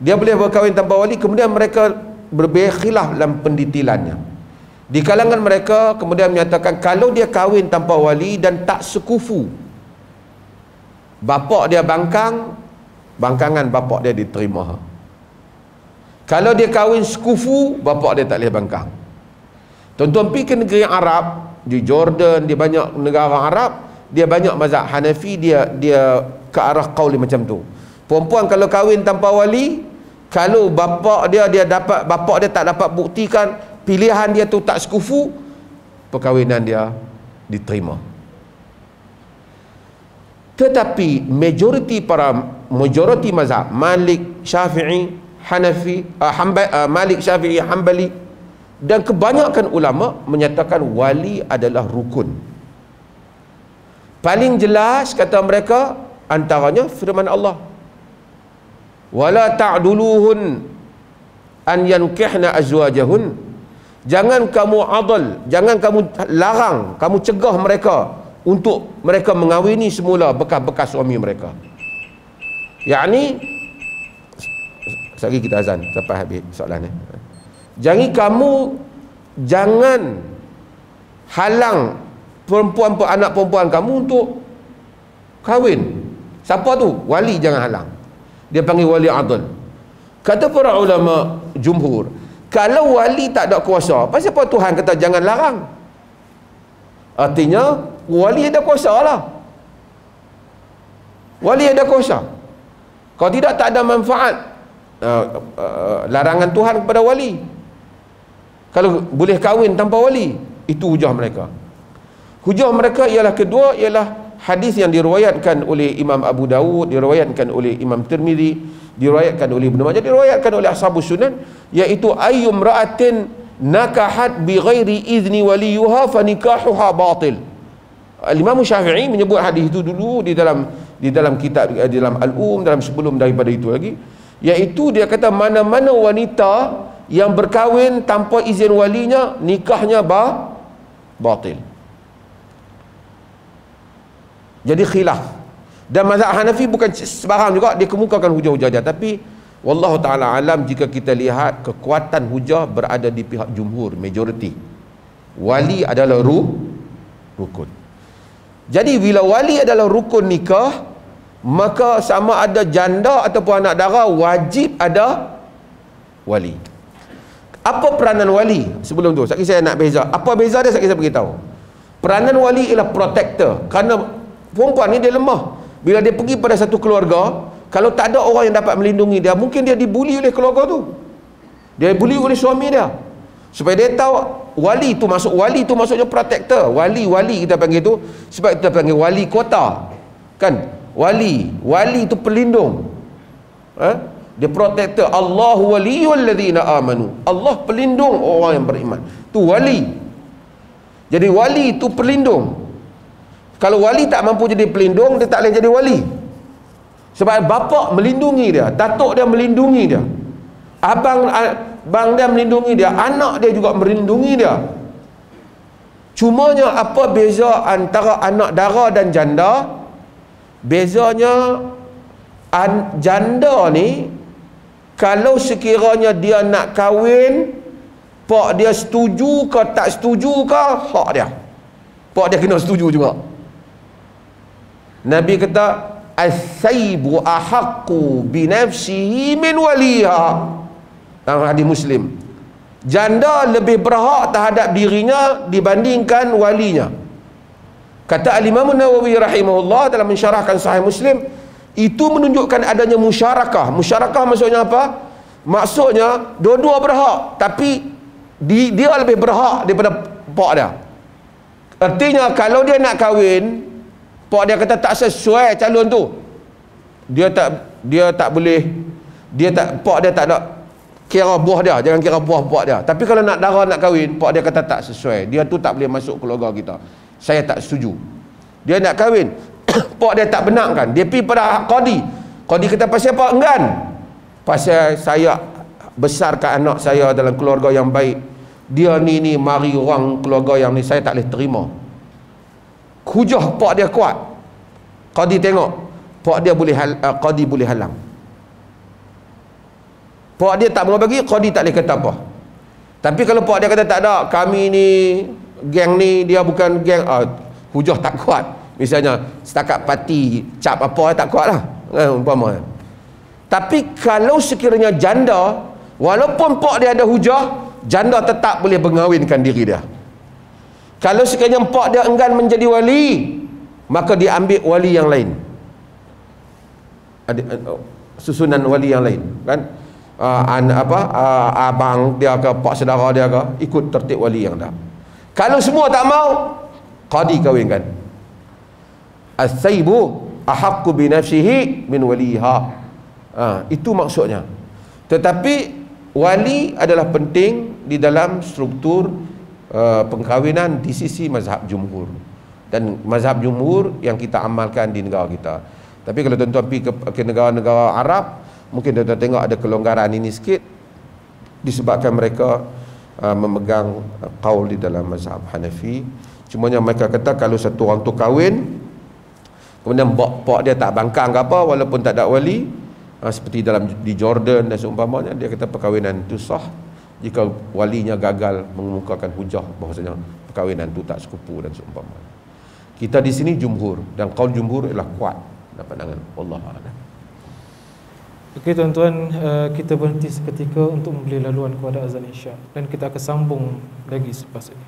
Dia boleh berkahwin tanpa wali, kemudian mereka berbeza khilaf dalam pendetilannya. Di kalangan mereka kemudian menyatakan kalau dia kahwin tanpa wali dan tak sekufu, bapak dia bangkangan bapak dia diterima. Kalau dia kahwin sekufu, bapak dia tak boleh bangkang. Tuan-tuan pergi ke negeri Arab, di Jordan, di banyak negara Arab, dia banyak mazhab Hanafi, dia ke arah qaul macam tu. Perempuan kalau kahwin tanpa wali, kalau bapak dia tak dapat buktikan pilihan dia tu tak sekufu, perkahwinan dia diterima. Tetapi majoriti mazhab Malik, Syafi'i, Hanafi, Malik, Syafi'i, Hanbali, dan kebanyakan ulama menyatakan wali adalah rukun. Paling jelas kata mereka antaranya firman Allah, wala ta'duluhun an yankihna azwajahun. Jangan kamu adal, jangan kamu larang, kamu cegah mereka untuk mereka mengawini semula bekas-bekas suami mereka. Yakni sekali kita azan sampai habis soalan ni. Jangan halang anak perempuan kamu untuk kahwin. Siapa tu? Wali jangan halang. Dia panggil wali adl. Kata para ulama jumhur, kalau wali tak ada kuasa, pasal apa Tuhan kata jangan larang? Artinya wali ada kuasa lah. Wali ada kuasa. Kalau tidak, tak ada manfaat larangan Tuhan kepada wali. Kalau boleh kahwin tanpa wali, itu hujah mereka. Hujah mereka ialah kedua, ialah hadis yang diriwayatkan oleh Imam Abu Dawud, diriwayatkan oleh Imam Tirmizi, diriwayatkan oleh Ibnu Majah, diriwayatkan oleh Ashabus Sunan, iaitu ayyum ra'atin nakahat bi ghairi izni waliyuha fa nikahuha batil. Imam Syafi'i menyebut hadis itu dulu di dalam kitab, di dalam Al-Um, sebelum daripada itu lagi, iaitu dia kata mana-mana wanita yang berkahwin tanpa izin walinya, nikahnya batil. Jadi khilaf. Dan mazhab Hanafi bukan sebarang juga dia kemukakan hujah-hujah dia, tapi wallahu taala alam, jika kita lihat kekuatan hujah berada di pihak jumhur, majoriti. Wali adalah rukun. Jadi bila wali adalah rukun nikah, maka sama ada janda ataupun anak dara wajib ada wali. Apa peranan wali? Sebelum tu saya nak beza. Apa beza dia saya beritahu. Peranan wali ialah protector. Kerana perempuan ni dia lemah. Bila dia pergi pada satu keluarga, kalau tak ada orang yang dapat melindungi dia, mungkin dia dibuli oleh keluarga tu. Dia dibuli oleh suami dia. Supaya dia tahu wali tu maksudnya protector. Wali kita panggil tu, sebab kita panggil wali kota. Kan? Wali tu pelindung. Dia protector. Allahu waliyul ladzina amanu. Allah pelindung orang yang beriman. Tu wali. Jadi wali tu pelindung. Kalau wali tak mampu jadi pelindung, dia tak boleh jadi wali. Sebab bapak melindungi dia, datuk dia melindungi dia, abang dia melindungi dia, anak dia juga melindungi dia. Cumanya apa beza antara anak dara dan janda? Bezanya janda ni, kalau sekiranya dia nak kahwin, pak dia setuju ke tak setuju ke, hak dia. Pak dia kena setuju juga. Nabi kata as-saybu ahaqqu bi nafsihi min waliha. Dalam hadis Muslim, janda lebih berhak terhadap dirinya dibandingkan walinya. Kata Al-Imam Nawawi rahimahullah dalam mensyarahkan Sahih Muslim, itu menunjukkan adanya musyarakah. Musyarakah maksudnya apa? Maksudnya dua-dua berhak, tapi dia lebih berhak daripada pak dia. Artinya kalau dia nak kahwin, pak dia kata tak sesuai calon tu, dia tak boleh, pak dia tak nak kira buah dia, jangan kira buah pak dia. Tapi kalau nak dara nak kahwin, pak dia kata tak sesuai, dia tu tak boleh masuk keluarga kita, saya tak setuju. Dia nak kahwin, pak dia tak benarkan, dia pergi pada qadi kata pasal apa? Enggan, pasal saya besarkan anak saya dalam keluarga yang baik, dia ni mari orang keluarga yang ni saya tak boleh terima. Hujah pak dia kuat, qadi tengok pak dia boleh qadi boleh halang. Pak dia tak mau bagi, qadi tak boleh kata apa. Tapi kalau pak dia kata tak ada, kami ni geng ni dia bukan geng, hujah tak kuat. Misalnya setakat parti cap apa tak kuat lah, umpama. Tapi kalau sekiranya janda, walaupun pak dia ada hujah, janda tetap boleh mengawinkan diri dia. Kalau sekiranya pak dia enggan menjadi wali, maka dia ambil wali yang lain, susunan wali yang lain, kan? Abang dia ke, pak saudara dia ke, ikut tertib wali yang dah. Kalau semua tak mau, qadi kahwinkan. As-saybu ahaqqu bi nafsihi min waliha. Itu maksudnya. Tetapi wali adalah penting di dalam struktur pengkahwinan di sisi mazhab jumhur, dan mazhab jumhur yang kita amalkan di negara kita. Tapi kalau tuan-tuan pergi ke negara-negara Arab, mungkin tuan-tuan tengok ada kelonggaran ini sikit, disebabkan mereka memegang qaul di dalam mazhab Hanafi. Cumanya mereka kata kalau satu orang tu kahwin, kemudian pak dia tak bangkang ke apa, walaupun tak ada wali, seperti di Jordan dan seumpamanya, dia kata perkahwinan itu sah jika walinya gagal mengemukakan hujah bahawasanya perkahwinan itu tak sekupu dan seumpamanya. Kita di sini jumhur, dan qaul jumhur ialah kuat dalam pandangan Allah. Okey tuan-tuan, kita berhenti seketika untuk memberi laluan kepada azan Isya, dan kita akan sambung lagi selepas ini.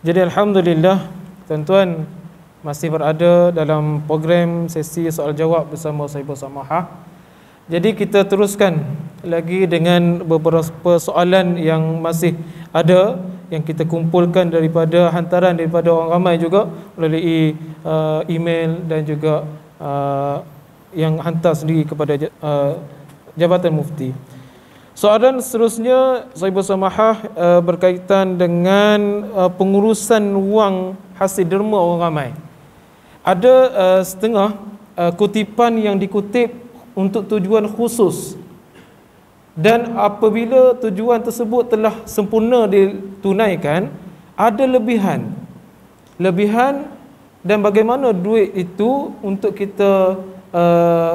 Jadi alhamdulillah tuan-tuan masih berada dalam program sesi soal jawab bersama Sahibul Samahah. Jadi kita teruskan lagi dengan beberapa soalan yang masih ada, yang kita kumpulkan daripada hantaran daripada orang ramai juga melalui email dan juga yang hantar sendiri kepada Jabatan Mufti. Soalan seterusnya Sahibul Samahah berkaitan dengan pengurusan wang hasil derma orang ramai. Ada setengah kutipan yang dikutip untuk tujuan khusus, dan apabila tujuan tersebut telah sempurna ditunaikan, ada lebihan dan bagaimana duit itu untuk kita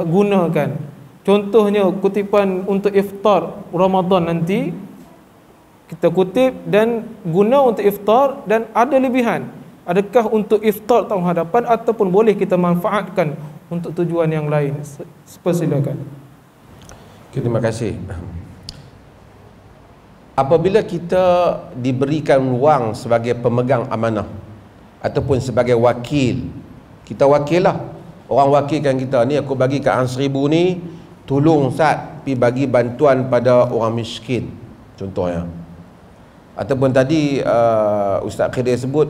gunakan. Contohnya kutipan untuk iftar Ramadan nanti kita kutip dan guna untuk iftar dan ada lebihan. Adakah untuk iftar tahun hadapan ataupun boleh kita manfaatkan untuk tujuan yang lain? Silakan. Okay, terima kasih. Apabila kita diberikan wang sebagai pemegang amanah ataupun sebagai wakil, kita wakil lah. Orang wakilkan kita, ni aku bagi kat hang 1000 ni, tolong Ustaz pergi bagi bantuan pada orang miskin, contohnya. Ataupun tadi Ustaz Khidir sebut,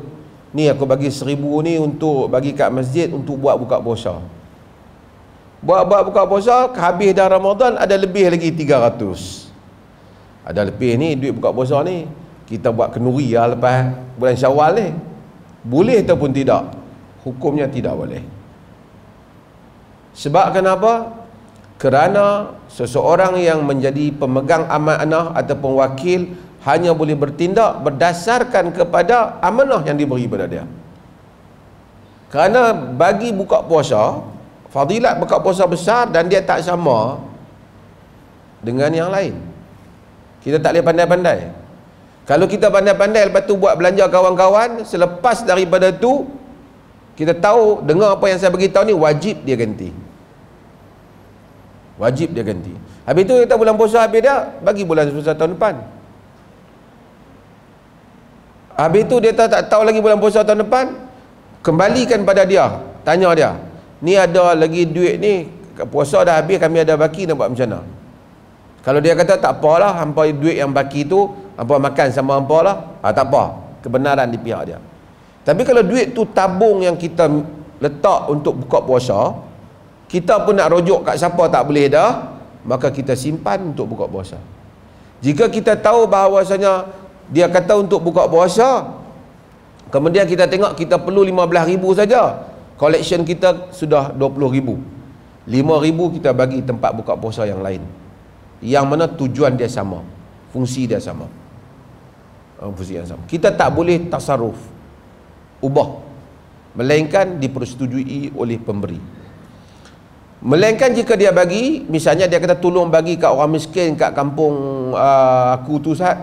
ni aku bagi 1000 ni untuk bagi kat masjid untuk buat buka puasa. Buat buka puasa, habis dah Ramadan ada lebih lagi 300. Ada lebih ni duit buka puasa ni, kita buat kenduri lah lepas bulan Syawal ni. Boleh ataupun tidak? Hukumnya tidak boleh. Sebab kenapa? Kerana seseorang yang menjadi pemegang amanah ataupun wakil hanya boleh bertindak berdasarkan kepada amanah yang diberi pada dia. Kerana bagi buka puasa, fadilat buka puasa besar dan dia tak sama dengan yang lain. Kita tak boleh pandai-pandai. Kalau kita pandai-pandai lepas tu buat belanja kawan-kawan, selepas daripada tu kita tahu, dengar apa yang saya beritahu ni, wajib dia ganti. Wajib dia ganti. Habis tu kita bulan puasa habis dah, bagi bulan puasa tahun depan. Habis tu dia tak tahu lagi bulan puasa tahun depan, kembalikan pada dia, tanya dia, ni ada lagi duit ni, puasa dah habis, kami ada baki, nak buat macam mana? Kalau dia kata tak apalah, hampa duit yang baki tu hampa makan sama hampa lah, tak apa, kebenaran di pihak dia. Tapi kalau duit tu tabung yang kita letak untuk buka puasa, kita pun nak rujuk kat siapa tak boleh dah, maka kita simpan untuk buka puasa. Jika kita tahu bahawasanya dia kata untuk buka puasa, kemudian kita tengok kita perlu 15,000 saja, collection kita sudah 20,000, 5,000 kita bagi tempat buka puasa yang lain, yang mana tujuan dia sama, fungsi dia sama, fungsi yang sama. Kita tak boleh tasarruf, ubah, melainkan dipersetujui oleh pemberi. Melainkan jika dia bagi, misalnya dia kata tolong bagi kat orang miskin kat kampung aku tu Ustaz,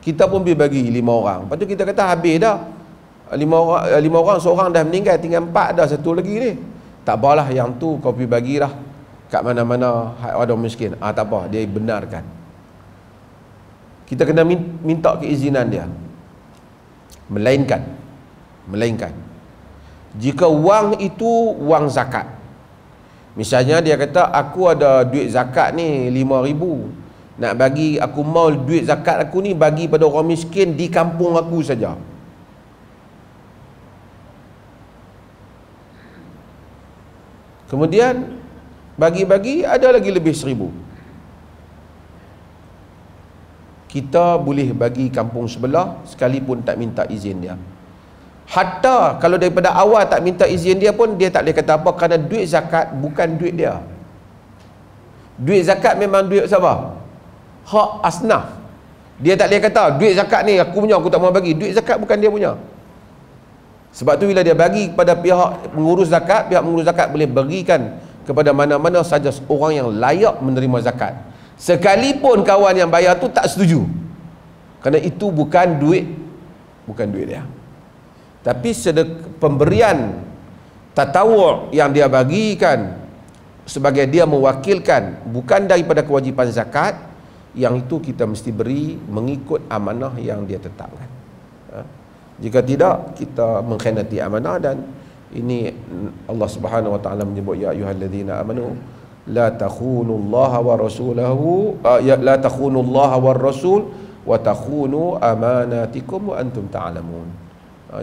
kita pun pergi bagi 5 orang. Lepas tu kita kata habis dah, 5 orang, seorang dah meninggal, tinggal 4 dah, satu lagi ni. Tak apalah, yang tu kau pergi bagilah kat mana-mana orang miskin. Tak apa, dia benarkan. Kita kena minta keizinan dia. Melainkan jika wang itu wang zakat, misalnya dia kata aku ada duit zakat ni 5,000, nak bagi, aku mau duit zakat aku ni bagi pada orang miskin di kampung aku saja. Kemudian bagi-bagi ada lagi lebih 1,000, kita boleh bagi kampung sebelah sekalipun tak minta izin dia. Hatta kalau daripada awal tak minta izin dia pun, dia tak boleh kata apa, kerana duit zakat bukan duit dia. Duit zakat memang duit siapa? Hak asnaf. Dia tak boleh kata duit zakat ni aku punya, aku tak mau bagi. Duit zakat bukan dia punya. Sebab tu bila dia bagi kepada pihak pengurus zakat, pihak pengurus zakat boleh berikan kepada mana-mana saja orang yang layak menerima zakat. Sekalipun kawan yang bayar tu tak setuju, kerana itu bukan duit dia. Tapi pemberian tatawur yang dia bagikan sebagai dia mewakilkan bukan daripada kewajipan zakat, yang itu kita mesti beri mengikut amanah yang dia tetapkan. Jika tidak, kita mengkhianati amanah. Dan ini Allah Subhanahu wa taala menyebut, ya ayyuhallazina amanu la takhunullaha wa rasulahu la takhunullaha war rasul wa takhunu amanatikum wa antum ta'lamun.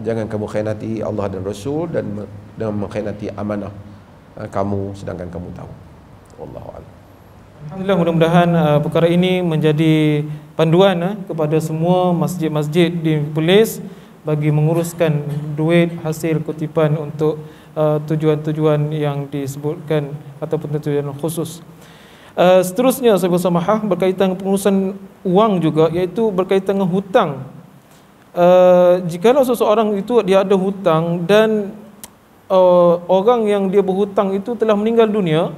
Jangan kamu khianati Allah dan Rasul dan mengkhianati amanah kamu sedangkan kamu tahu. Wallahu a'lam. Alhamdulillah, mudah-mudahan perkara ini menjadi panduan kepada semua masjid-masjid di Perlis bagi menguruskan duit hasil kutipan untuk tujuan-tujuan yang disebutkan ataupun tujuan khusus. Seterusnya saya bersamahah berkaitan dengan pengurusan wang juga, iaitu berkaitan dengan hutang. Jikalau seseorang itu dia ada hutang dan orang yang dia berhutang itu telah meninggal dunia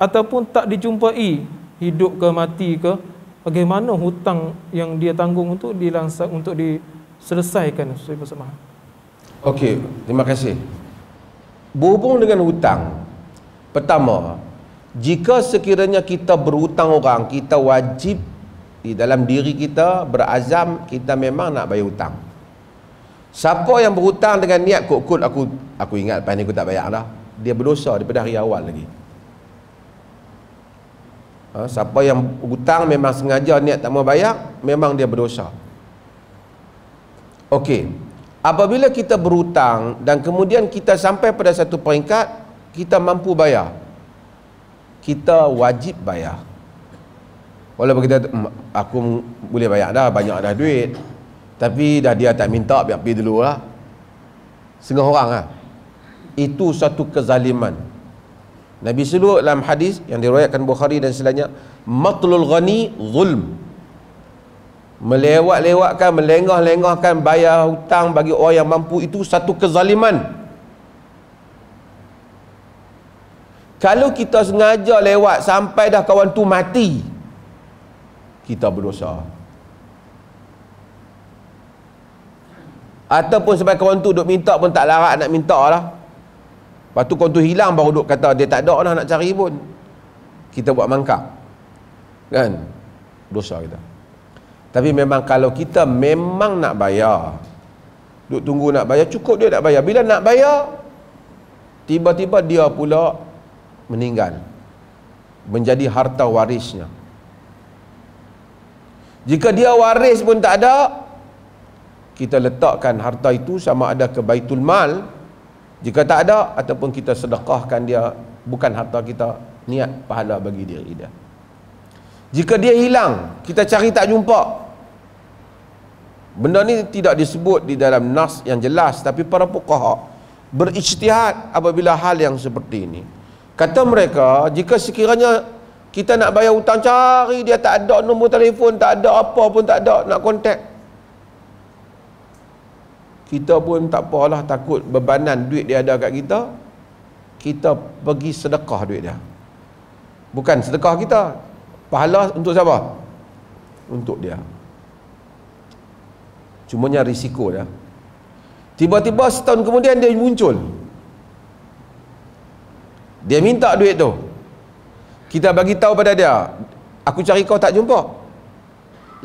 ataupun tak dijumpai, hidup ke mati ke, bagaimana hutang yang dia tanggung untuk diselesaikan? Saya bersamahah. Okey, terima kasih. Berhubung dengan hutang, pertama, jika sekiranya kita berhutang orang, kita wajib di dalam diri kita berazam kita memang nak bayar hutang. Siapa yang berhutang dengan niat kut-kut aku ingat lepas ni aku tak bayar dah, dia berdosa daripada hari awal lagi. Siapa yang hutang memang sengaja niat tak mau bayar, memang dia berdosa. Okey. Apabila kita berhutang dan kemudian kita sampai pada satu peringkat kita mampu bayar, kita wajib bayar. Walaupun kita aku boleh bayar dah, banyak dah duit, tapi dah dia tak minta, biar pergi dulu lah. Setengah orang lah. Itu satu kezaliman. Nabi sebut dalam hadis yang diriwayatkan Bukhari dan selainnya, matlul ghani zulm. Melewat-lewatkan, melengah-lengahkan bayar hutang bagi orang yang mampu, itu satu kezaliman. Kalau kita sengaja lewat sampai dah kawan tu mati, kita berdosa. Ataupun sampai kawan tu duk minta pun tak larat nak minta lah, lepas tu kawan tu hilang baru duk kata dia tak ada dah nak cari pun, kita buat mangkap, kan? Dosa kita. Tapi memang kalau kita memang nak bayar, duk tunggu nak bayar, cukup dia nak bayar. Bila nak bayar, tiba-tiba dia pula meninggal, menjadi harta warisnya. Jika dia waris pun tak ada, kita letakkan harta itu sama ada ke baitul mal, jika tak ada, ataupun kita sedekahkan dia, bukan harta kita, niat pahala bagi diri dia. Jika dia hilang, kita cari tak jumpa, benda ni tidak disebut di dalam nas yang jelas, tapi para fuqaha berijtihad apabila hal yang seperti ini. Kata mereka, jika sekiranya kita nak bayar hutang, cari dia tak ada nombor telefon, tak ada apa pun, tak ada nak kontak, kita pun tak apalah, takut bebanan duit dia ada kat kita, kita pergi sedekah duit dia. Bukan sedekah kita, pahala untuk siapa? Untuk dia. Cumanya risiko dah. Tiba-tiba setahun kemudian dia muncul, dia minta duit tu, kita bagi tahu pada dia, aku cari kau tak jumpa,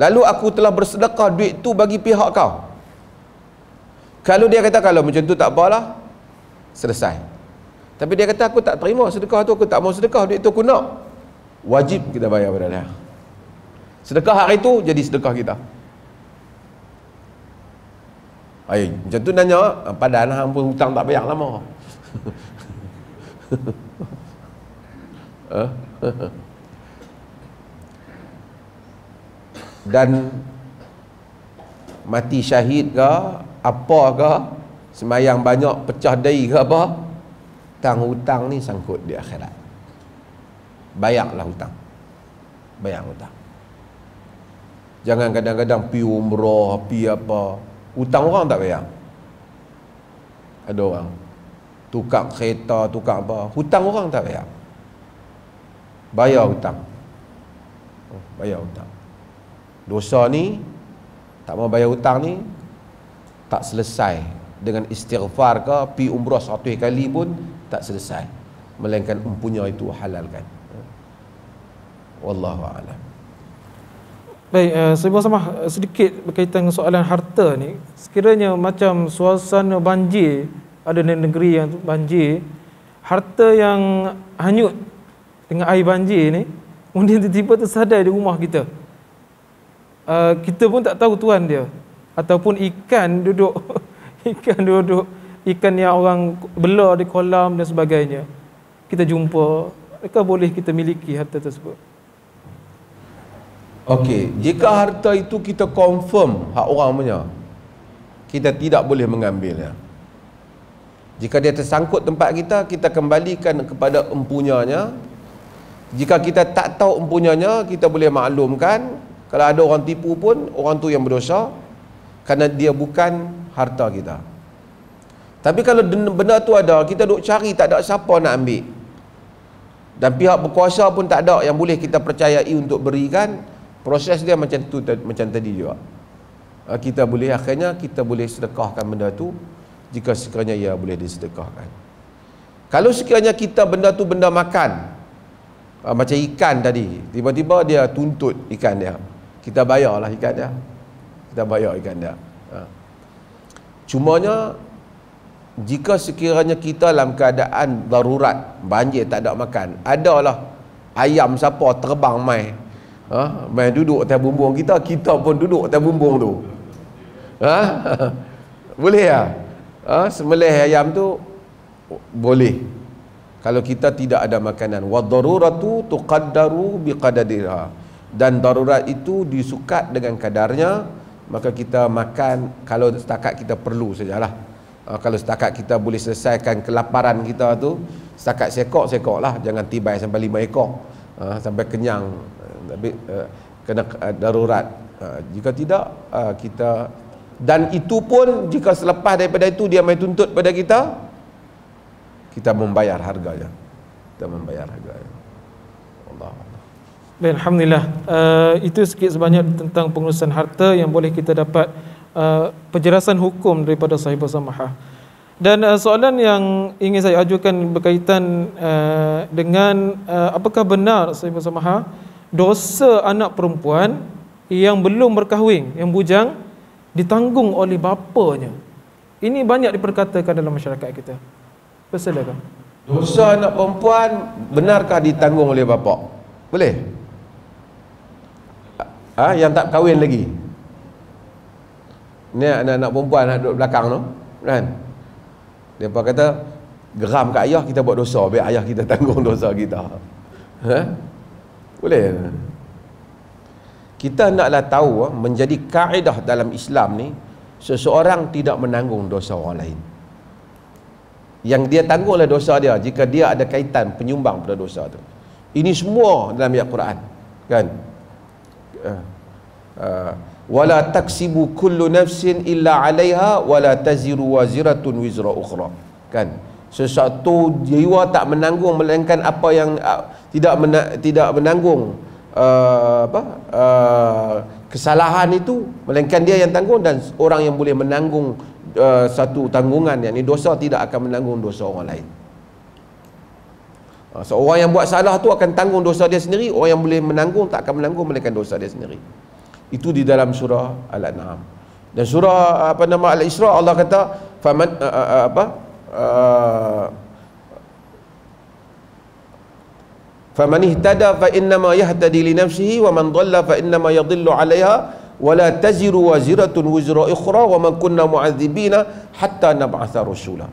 lalu aku telah bersedekah duit tu bagi pihak kau. Kalau dia kata kalau macam tu tak apalah, selesai. Tapi dia kata aku tak terima sedekah tu, aku tak mau sedekah, duit tu aku nak, wajib kita bayar pada dia. Sedekah hari tu jadi sedekah kita. Macam tu nanya, padahal hang pun hutang tak bayar lama. Dan mati syahid ke apa ke, semayang banyak pecah dai ke apa, hutang ni sangkut di akhirat. Bayarlah hutang, bayar hutang. Jangan kadang-kadang pi umrah, pi apa, hutang orang tak bayar. Ada orang tukar kereta, tukar apa, hutang orang tak bayar. Bayar hutang. bayar hutang. Dosa ni tak mau bayar hutang ni tak selesai dengan istighfar ke pi umrah 100 kali pun tak selesai, melainkan empunya itu halalkan. Wallahu a'lam. Baik, saya bersama sedikit berkaitan dengan soalan harta ni. Sekiranya macam suasana banjir, ada negeri yang banjir, harta yang hanyut dengan air banjir ni, kemudian tiba-tiba tersadai di rumah kita. Kita pun tak tahu tuan dia. Ataupun ikan duduk ikan yang orang bela di kolam dan sebagainya. Kita jumpa, adakah boleh kita miliki harta tersebut? Okey, jika harta itu kita confirm hak orang punya, kita tidak boleh mengambilnya. Jika dia tersangkut tempat kita, kita kembalikan kepada empunyanya. Jika kita tak tahu empunyanya, kita boleh maklumkan. Kalau ada orang tipu pun, orang tu yang berdosa, kerana dia bukan harta kita. Tapi kalau benda tu ada, kita duk cari, tak ada siapa nak ambil, dan pihak berkuasa pun tak ada yang boleh kita percayai untuk berikan, proses dia macam tu, macam tadi juga. Kita boleh, akhirnya kita boleh sedekahkan benda tu jika sekiranya ia boleh disedekahkan. Kalau sekiranya kita benda tu benda makan, macam ikan tadi, tiba-tiba dia tuntut ikan dia, kita bayarlah ikan dia, kita bayar ikan dia. Cumanya jika sekiranya kita dalam keadaan darurat, banjir, tak ada makan, adalah ayam siapa terbang mai, mai duduk atas bumbung kita, kita pun duduk atas bumbung tu, boleh ya? Sembelih ayam tu boleh kalau kita tidak ada makanan. Wa daruratu tuqaddaru biqadariha, dan darurat itu disukat dengan kadarnya, maka kita makan kalau setakat kita perlu sajalah. Kalau setakat kita boleh selesaikan kelaparan kita tu, setakat sekok lah, jangan tibai sampai 5 ekor, sampai kenyang, tapi kena darurat. Jika tidak, kita, dan itu pun jika selepas daripada itu dia mai tuntut pada kita, kita membayar harganya, kita membayar harganya. Allah. Alhamdulillah, itu sikit sebanyak tentang pengurusan harta yang boleh kita dapat penjelasan hukum daripada Sahibul Samahah. Dan soalan yang ingin saya ajukan berkaitan dengan apakah benar Sahibul Samahah dosa anak perempuan yang belum berkahwin, yang bujang, ditanggung oleh bapanya? Ini banyak diperkatakan dalam masyarakat kita. Persilakan. Dosa anak perempuan benarkah ditanggung oleh bapa? Boleh? Yang tak kahwin lagi. Ni anak-anak perempuan nak duduk belakang tu, kan? Depa kata geram kat ayah, kita buat dosa, biar ayah kita tanggung dosa kita. Boleh? Kita naklah tahu, menjadi kaedah dalam Islam ni, seseorang tidak menanggung dosa orang lain. Yang dia tanggung adalah dosa dia jika dia ada kaitan penyumbang pada dosa tu. Ini semua dalam ayat Quran, kan? Wala taksibu kullu nafsin illa 'alaiha wala taziru waziratun wizra ukhra, kan? Sesuatu jiwa tak menanggung melainkan apa yang tidak menanggung kesalahan itu, melainkan dia yang tanggung, dan orang yang boleh menanggung satu tanggungan, yakni dosa, tidak akan menanggung dosa orang lain. Seorang yang buat salah tu akan tanggung dosa dia sendiri, orang yang boleh menanggung tak akan menanggung melainkan dosa dia sendiri. Itu di dalam surah Al-An'am. Dan surah Al-Isra, Allah kata faman faman ihtada fa innama yahtadi li nafsihi wa man dhalla fa innama yadhillu 'alaiha wa la taziru waziratun wizra ukhra wa man kunna mu'adzibina hatta nab'atha rasula.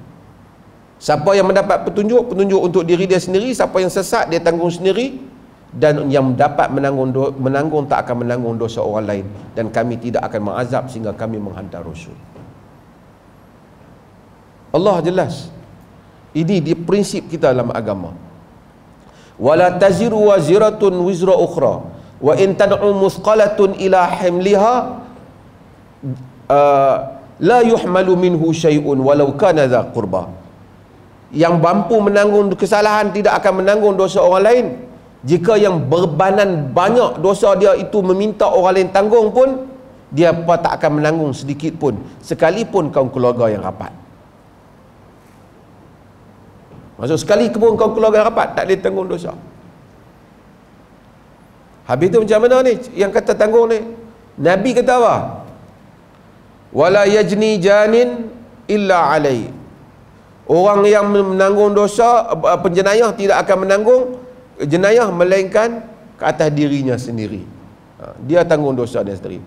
Siapa yang mendapat petunjuk untuk diri dia sendiri, siapa yang sesat dia tanggung sendiri, dan yang dapat menanggung tak akan menanggung dosa orang lain, dan kami tidak akan mengazab sehingga kami menghantar rasul. Allah jelas. Ini di prinsip kita dalam agama. Wala taziru waziratun wizra ukhra wa in tad'u musqalatun ila himliha la yuhmalu minhu syai'un walau kana dha qurba. Yang mampu menanggung kesalahan tidak akan menanggung dosa orang lain, Jika yang berbanan banyak dosa dia itu meminta orang lain tanggung pun, dia tak akan menanggung sedikit pun, sekalipun kaum keluarga yang rapat. Maksud sekali pun kaum keluarga yang rapat tak boleh tanggung dosa. Habis tu macam mana ni yang kata tanggung ni? Nabi kata apa? Wala yajni janin illa alai. Orang yang menanggung dosa, penjenayah tidak akan menanggung jenayah melainkan ke atas dirinya sendiri. Dia tanggung dosa dia sendiri.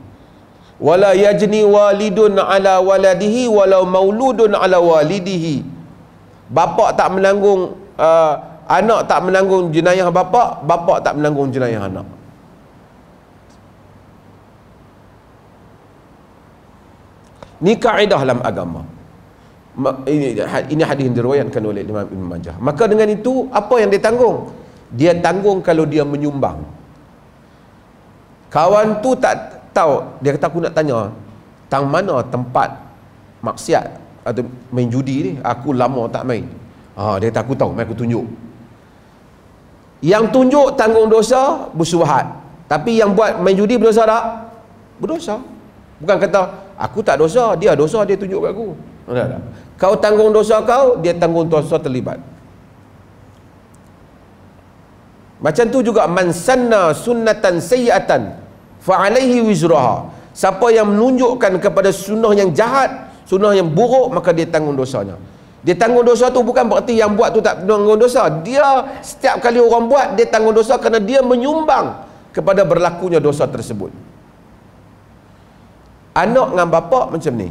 Wala yajni walidun ala waladihi walau mauludun ala walidihi. Bapa tak menanggung anak tak menanggung jenayah bapa, bapa tak menanggung jenayah anak. Ni kaedah dalam agama. Ini hadis yang diriwayatkan oleh Imam Ibn Majah. Maka dengan itu, apa yang dia tanggung? Dia tanggung kalau dia menyumbang. Kawan tu tak tahu, dia kata aku nak tanya, tang mana tempat maksiat atau main judi ni? Aku lama tak main. Dia kata aku tahu, aku tunjuk. Yang tunjuk tanggung dosa bersyubhat. Tapi yang buat main judi berdosa tak? Berdosa. Bukan kata aku tak dosa, dia dosa, dia tunjuk kat aku. Tak. Kau tanggung dosa kau, dia tanggung dosa terlibat. Macam tu juga man sanna sunnatan sayyi'atan fa alaihi wizraha. Siapa yang menunjukkan kepada sunnah yang jahat, sunnah yang buruk, maka dia tanggung dosanya. Dia tanggung dosa tu bukan berarti yang buat tu tak tanggung dosa. Dia setiap kali orang buat, dia tanggung dosa kerana dia menyumbang kepada berlakunya dosa tersebut. Anak dengan bapa macam ni.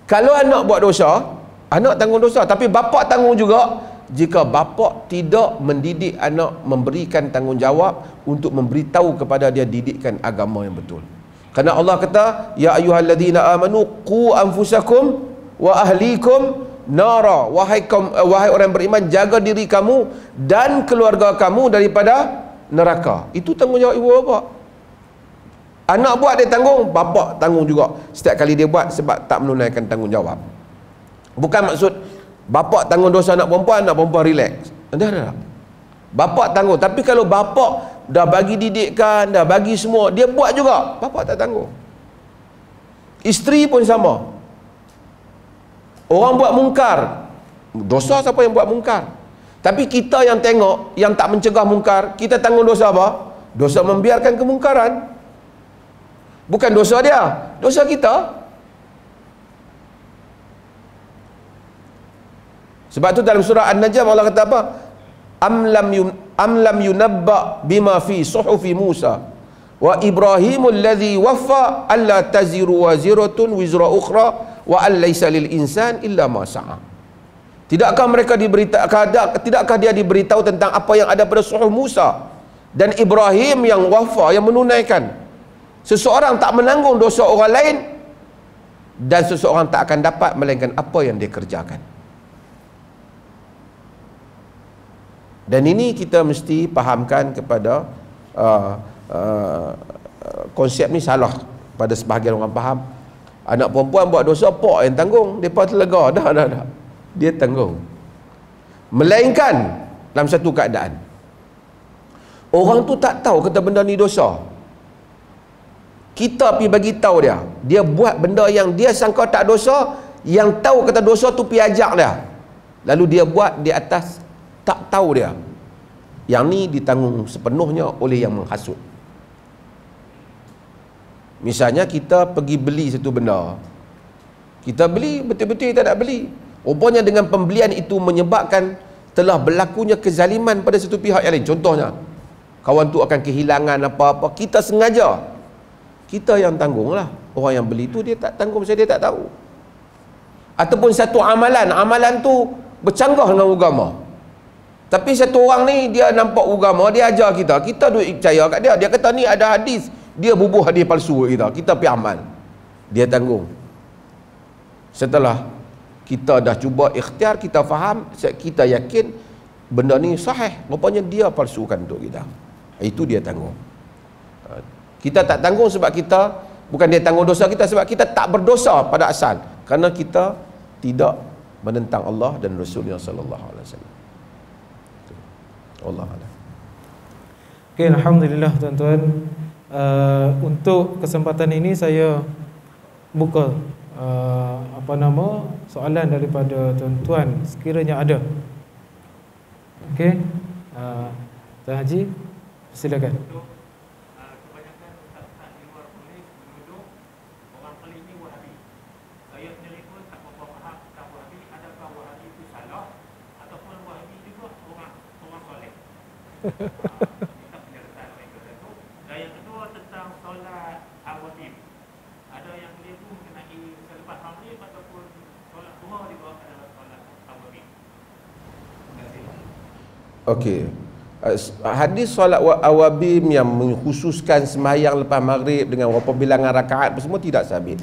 Kalau anak buat dosa, anak tanggung dosa, tapi bapa tanggung juga jika bapa tidak mendidik anak, memberikan tanggungjawab untuk memberitahu kepada dia didikan agama yang betul. Kerana Allah kata, ya ayyuhalladzina amanu qu anfusakum wa ahlikum nara. Wahai orang beriman, jaga diri kamu dan keluarga kamu daripada neraka. Itu tanggungjawab ibu bapa. Anak buat dia tanggung, bapa tanggung juga setiap kali dia buat sebab tak menunaikan tanggungjawab. Bukan maksud bapa tanggung dosa anak perempuan relax. Dah. Bapa tanggung, tapi kalau bapa dah bagi didikan, dah bagi semua, dia buat juga, bapa tak tanggung. Isteri pun sama. Orang buat mungkar, dosa siapa yang buat mungkar. Tapi kita yang tengok, yang tak mencegah mungkar, kita tanggung dosa apa? Dosa membiarkan kemungkaran. Bukan dosa dia, dosa kita. Sebab tu dalam surah An-Najm Allah kata apa? Am lam yunabba bima fi suhufi Musa wa Ibrahimul ladzi waffa alla taziru waziratun wizra ukhra wa an laysa lil insan illa ma sa'a. Tidakkah dia diberitahu tentang apa yang ada pada suhuf Musa dan Ibrahim yang wafa, yang menunaikan? Seseorang tak menanggung dosa orang lain dan seseorang tak akan dapat melainkan apa yang dia kerjakan. Dan ini kita mesti fahamkan kepada konsep ni salah pada sebahagian orang faham. Anak perempuan buat dosa, pak yang tanggung, depa terlega, dah. Dia tanggung. Melainkan dalam satu keadaan, orang tu tak tahu kata benda ni dosa. Kita pergi bagi tahu dia buat benda yang dia sangka tak dosa, yang tahu kata dosa tu pergi ajak dia. Lalu dia buat di atas tak tahu dia. Yang ni ditanggung sepenuhnya oleh yang menghasut. Misalnya kita pergi beli satu benda, kita beli, betul-betul kita nak beli, rupanya dengan pembelian itu menyebabkan telah berlakunya kezaliman pada satu pihak yang lain. Contohnya, kawan tu akan kehilangan apa-apa, kita sengaja, kita yang tanggunglah. Orang yang beli tu dia tak tanggung sebab dia tak tahu. Ataupun satu amalan tu bercanggah dengan agama, tapi satu orang ni dia nampak agama, dia ajar kita duk percaya kat dia. Dia kata ni ada hadis, dia bubuh hadis palsu kita pergi amal, dia tanggung. Setelah kita dah cuba ikhtiar, kita faham, kita yakin benda ni sahih, rupanya dia palsukan untuk kita, itu dia tanggung. Kita tak tanggung sebab kita, bukan dia tanggung dosa kita, sebab kita tak berdosa pada asal, kerana kita tidak menentang Allah dan Rasulnya sallallahu alaihi wasallam. Allah Allah. Okay, alhamdulillah tuan-tuan. Untuk kesempatan ini saya buka soalan daripada tuan-tuan sekiranya ada. Okey. Tuan Haji, silakan. Kebanyakan ustaz-ustaz di luar polis menuduh orang polis ni Wahabi. Saya sendiri pun tak berapa faham tentang Wahabi. Adakah Wahabi itu salah ataupun Wahabi juga orang soleh? Kita penjelasan mereka satu. Dan yang kedua tentang solat awabim. Ada yang keliru mengenai selepas maghrib ataupun solat duha juga adalah solat awabim. Terima kasih. Okey. Hadis solat awabim yang mengkhususkan sembahyang lepas maghrib dengan berapa bilangan rakaat semua tidak sabit.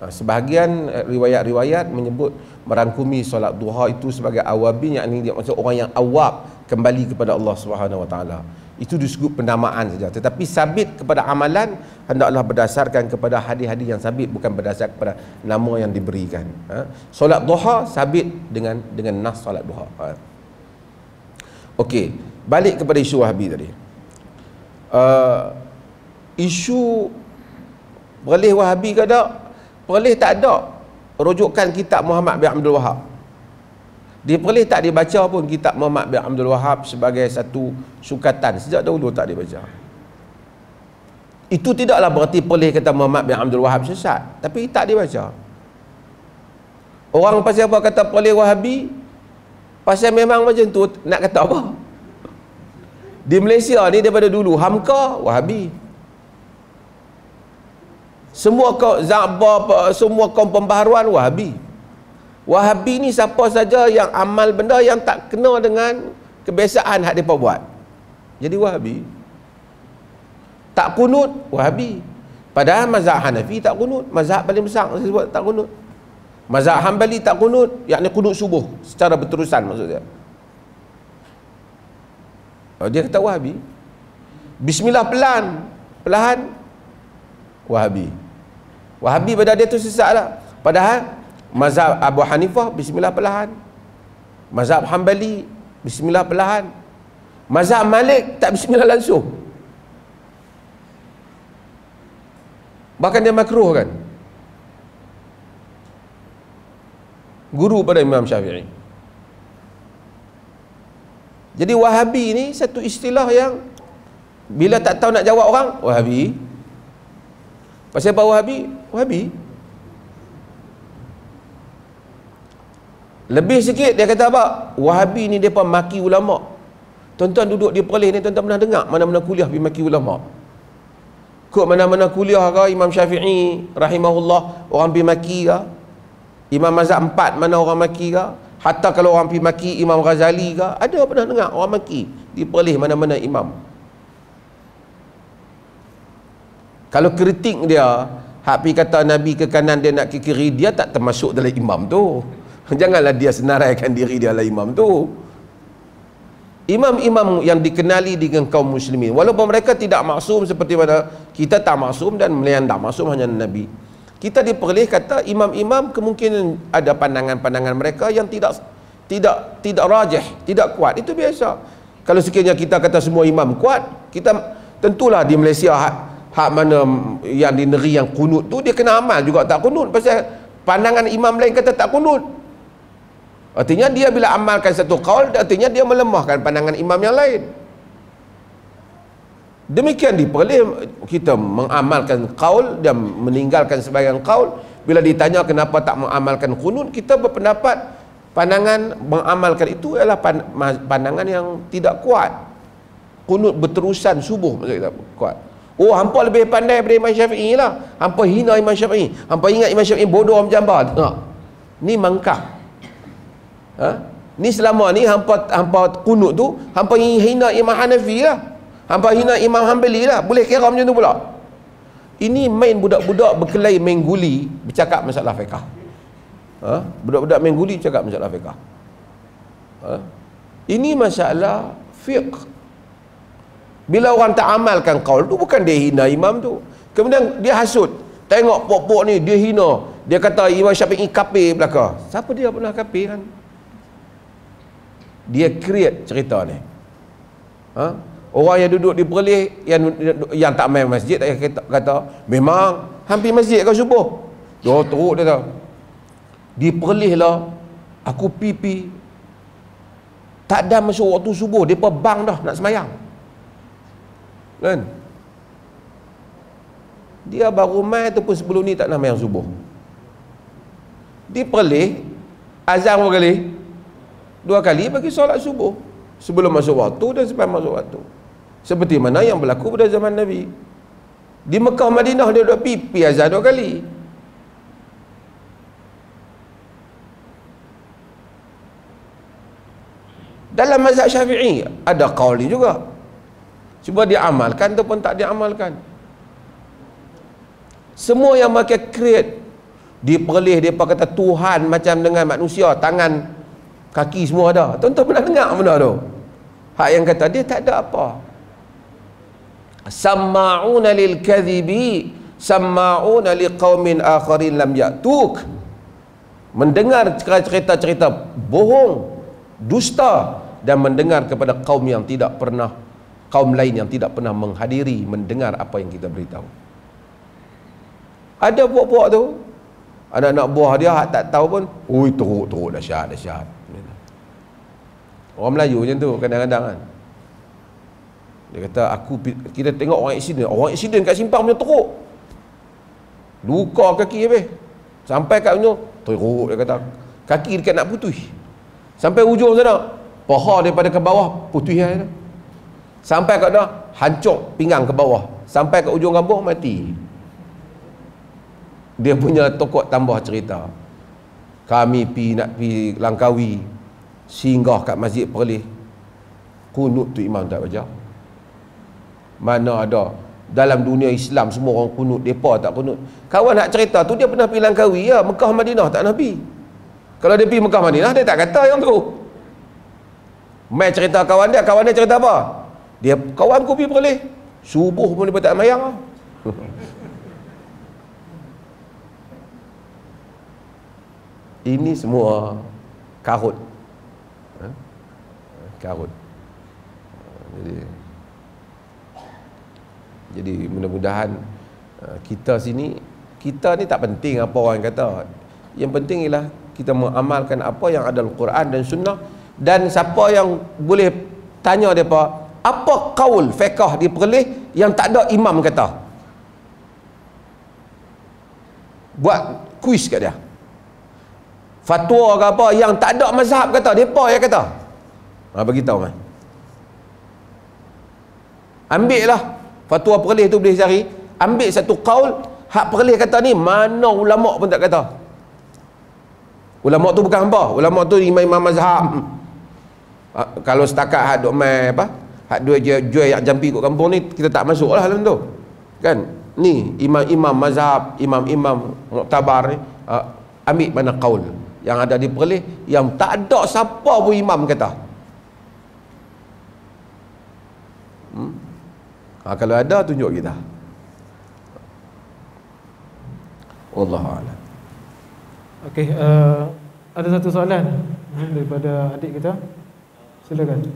Sebahagian riwayat-riwayat menyebut merangkumi solat duha itu sebagai awabim, yakni dia maksud orang yang awab kembali kepada Allah Subhanahu Wa Taala. Itu disebut penamaan saja. Tetapi sabit kepada amalan hendaklah berdasarkan kepada hadis-hadis yang sabit, bukan berdasar kepada nama yang diberikan. Solat duha sabit dengan nas solat duha. Okey, balik kepada isu Wahabi tadi. Isu perleh Wahabi ke tak? Perleh tak ada rujukan kitab Muhammad bin Abdul Wahab. Di perleh tak dibaca pun kitab Muhammad bin Abdul Wahab sebagai satu sukatan. Sejak dahulu tak dibaca. Itu tidaklah berarti perleh kata Muhammad bin Abdul Wahab sesat, tapi tak dibaca. Orang pasal apa kata perleh Wahabi? Pasal memang macam tu, nak kata apa? Di Malaysia ni daripada dulu Hamka Wahabi. Semua kaum Za'bar, semua kaum pembaharuan Wahabi. Wahabi ni siapa saja yang amal benda yang tak kena dengan kebiasaan hak depa buat, jadi Wahabi. Tak kunut Wahabi. Padahal mazhab Hanafi tak kunut, mazhab paling besar saya sebut tak kunut. Mazhab Hambali tak kunut, yakni kunut subuh secara berterusan maksudnya. Dia kata Wahabi. Bismillah perlahan Wahabi. Wahabi pada dia tu sesat lah. Padahal mazhab Abu Hanifah bismillah perlahan, mazhab Hambali bismillah perlahan, mazhab Malik tak bismillah langsung, bahkan dia makruh kan, guru pada Imam Syafi'i. Jadi Wahabi ni satu istilah yang bila tak tahu nak jawab orang, Wahabi. Pasal apa Wahabi? Wahabi. Lebih sikit dia kata apa? Wahabi ni depa maki ulama. Tuan-tuan duduk di Perlis ni, tuan-tuan pernah dengar mana-mana kuliah pergi maki ulama? Kok mana-mana kuliah ke Imam Syafi'i rahimahullah orang pergi maki ke? Imam mazhab 4 mana orang maki ke? Hatta kalau orang pergi maki Imam Ghazali ke, ada pernah dengar orang maki di Perlis mana-mana imam? Kalau kritik dia, hak pergi kata Nabi ke kanan dia nak ke kiri, dia tak termasuk dalam imam tu. Janganlah dia senaraikan diri dia adalah imam tu. Imam-imam yang dikenali dengan kaum muslimin, walaupun mereka tidak maksum seperti mana kita tak maksum dan melihat tak maksum hanya Nabi. Kita diperlih kata imam-imam kemungkinan ada pandangan-pandangan mereka yang tidak rajih, tidak kuat. Itu biasa. Kalau sekiranya kita kata semua imam kuat, kita tentulah di Malaysia hak mana yang di negeri yang kunut tu dia kena amal juga tak kunut, pasal pandangan imam lain kata tak kunut. Artinya dia bila amalkan satu qaul, artinya dia melemahkan pandangan imam yang lain. Demikian diperlih kita mengamalkan qaul dan meninggalkan sebahagian qaul. Bila ditanya kenapa tak mengamalkan kunut, kita berpendapat pandangan mengamalkan itu adalah pandangan yang tidak kuat. Kunut berterusan subuh maksud kita kuat. Oh, hampa lebih pandai daripada Imam Syafi'i lah. Hampa hina Imam Syafi'i. Hampa ingat Imam Syafi'i bodoh macam apa? Ni mangkap. Ni selama ni hampa kunut tu, hampa hina Imam Hanafi lah. Hampa hina Imam Hanbali lah. Boleh kira macam tu pula. Ini main budak-budak berkelahi main guli bercakap masalah fiqah. Budak-budak main guli bercakap masalah fiqah. Ini masalah fiqh. Bila orang tak amalkan qaul tu, bukan dia hina imam tu, kemudian dia hasut, tengok pok-pok ni dia hina, dia kata Imam Syafi'i kafir belaka. Siapa dia pernah kafir kan? Dia create cerita ni. Orang yang duduk di Perlis, yang tak main masjid, tak kata memang hampir masjid kau subuh. Dia teruk dia tahu. Di Perlis lah, aku pipi. Tak ada masuk waktu subuh, mereka bang dah nak semayang. Kan? Dia baru main ataupun sebelum ni tak nak semayang subuh. Di Perlis, azan berapa kali? 2 kali bagi solat subuh. Sebelum masuk waktu dan selepas masuk waktu. Seperti mana yang berlaku pada zaman Nabi. Di Mekah Madinah dia duduk pipi azan 2 kali. Dalam mazhab Syafi'i ada qaul ni juga. Cuba diamalkan ataupun tak diamalkan. Semua yang mereka create di Perlis, mereka kata Tuhan macam dengan manusia, tangan, kaki semua ada. Tuan-tuan pernah dengar benda tu? Hak yang kata dia tak ada apa. Samma'una lil kadhibi samma'una liqaumin akharin lam ya'tuk. Mendengar cerita-cerita bohong, dusta, dan mendengar kepada kaum yang tidak pernah, kaum lain yang tidak pernah menghadiri, mendengar apa yang kita beritahu. Ada puak-puak tu, anak-anak buah dia hak tak tahu pun, oi teruk dahsyat. Orang Melayu macam tu kadang-kadang kan. Dia kata kita tengok orang aksiden kat simpang punya teruk. Luka kaki habis. Sampai kat punya teruk, dia kata. Kaki dekat nak putus. Sampai ujung sana, paha daripada ke bawah putus aja. Sampai kat dah hancur pinggang ke bawah. Sampai kat ujung kampung mati. Dia punya tokok tambah cerita. Kami nak pi Langkawi, singgah kat Masjid Perlis. Kunut tu imam tak baca. Mana ada dalam dunia Islam semua orang kunut, depa tak kunut. Kawan nak cerita tu dia pernah pergi Langkawi ya, Mekah Madinah tak Nabi. Kalau dia pergi Mekah Madinah dia tak kata yang tu. Mai cerita kawan dia cerita apa? Dia kawan aku pergi Perlis. Subuh pun dia tak mayang lah. Ini semua karut. Karut. Jadi mudah-mudahan kita ni tak penting apa orang kata. Yang penting ialah kita mengamalkan apa yang ada dalam Quran dan Sunnah. Dan siapa yang boleh tanya mereka, apa kaul fiqh di Perlis yang tak ada imam kata? Buat kuis kat dia. Fatwa ke apa yang tak ada mazhab kata, mereka yang kata. Bagi tahu mai. Ambil lah fatwa Perlis tu boleh cari. Ambil satu kaul hak Perlis kata ni, mana ulama pun tak kata. Ulama tu bukan apa? Ulama tu imam-imam mazhab. Kalau setakat hak duk mai apa? Hak dua jual yang jampi kat kampung ni kita tak masuk lah dalam tu. Kan? Ni imam-imam mazhab, imam-imam muktabar ni, ambil mana kaul yang ada di Perlis yang tak ada siapa pun imam kata. Kalau ada tunjuk kita. Wallahu a'lam. Okey, ada satu soalan daripada adik kita. Silakan.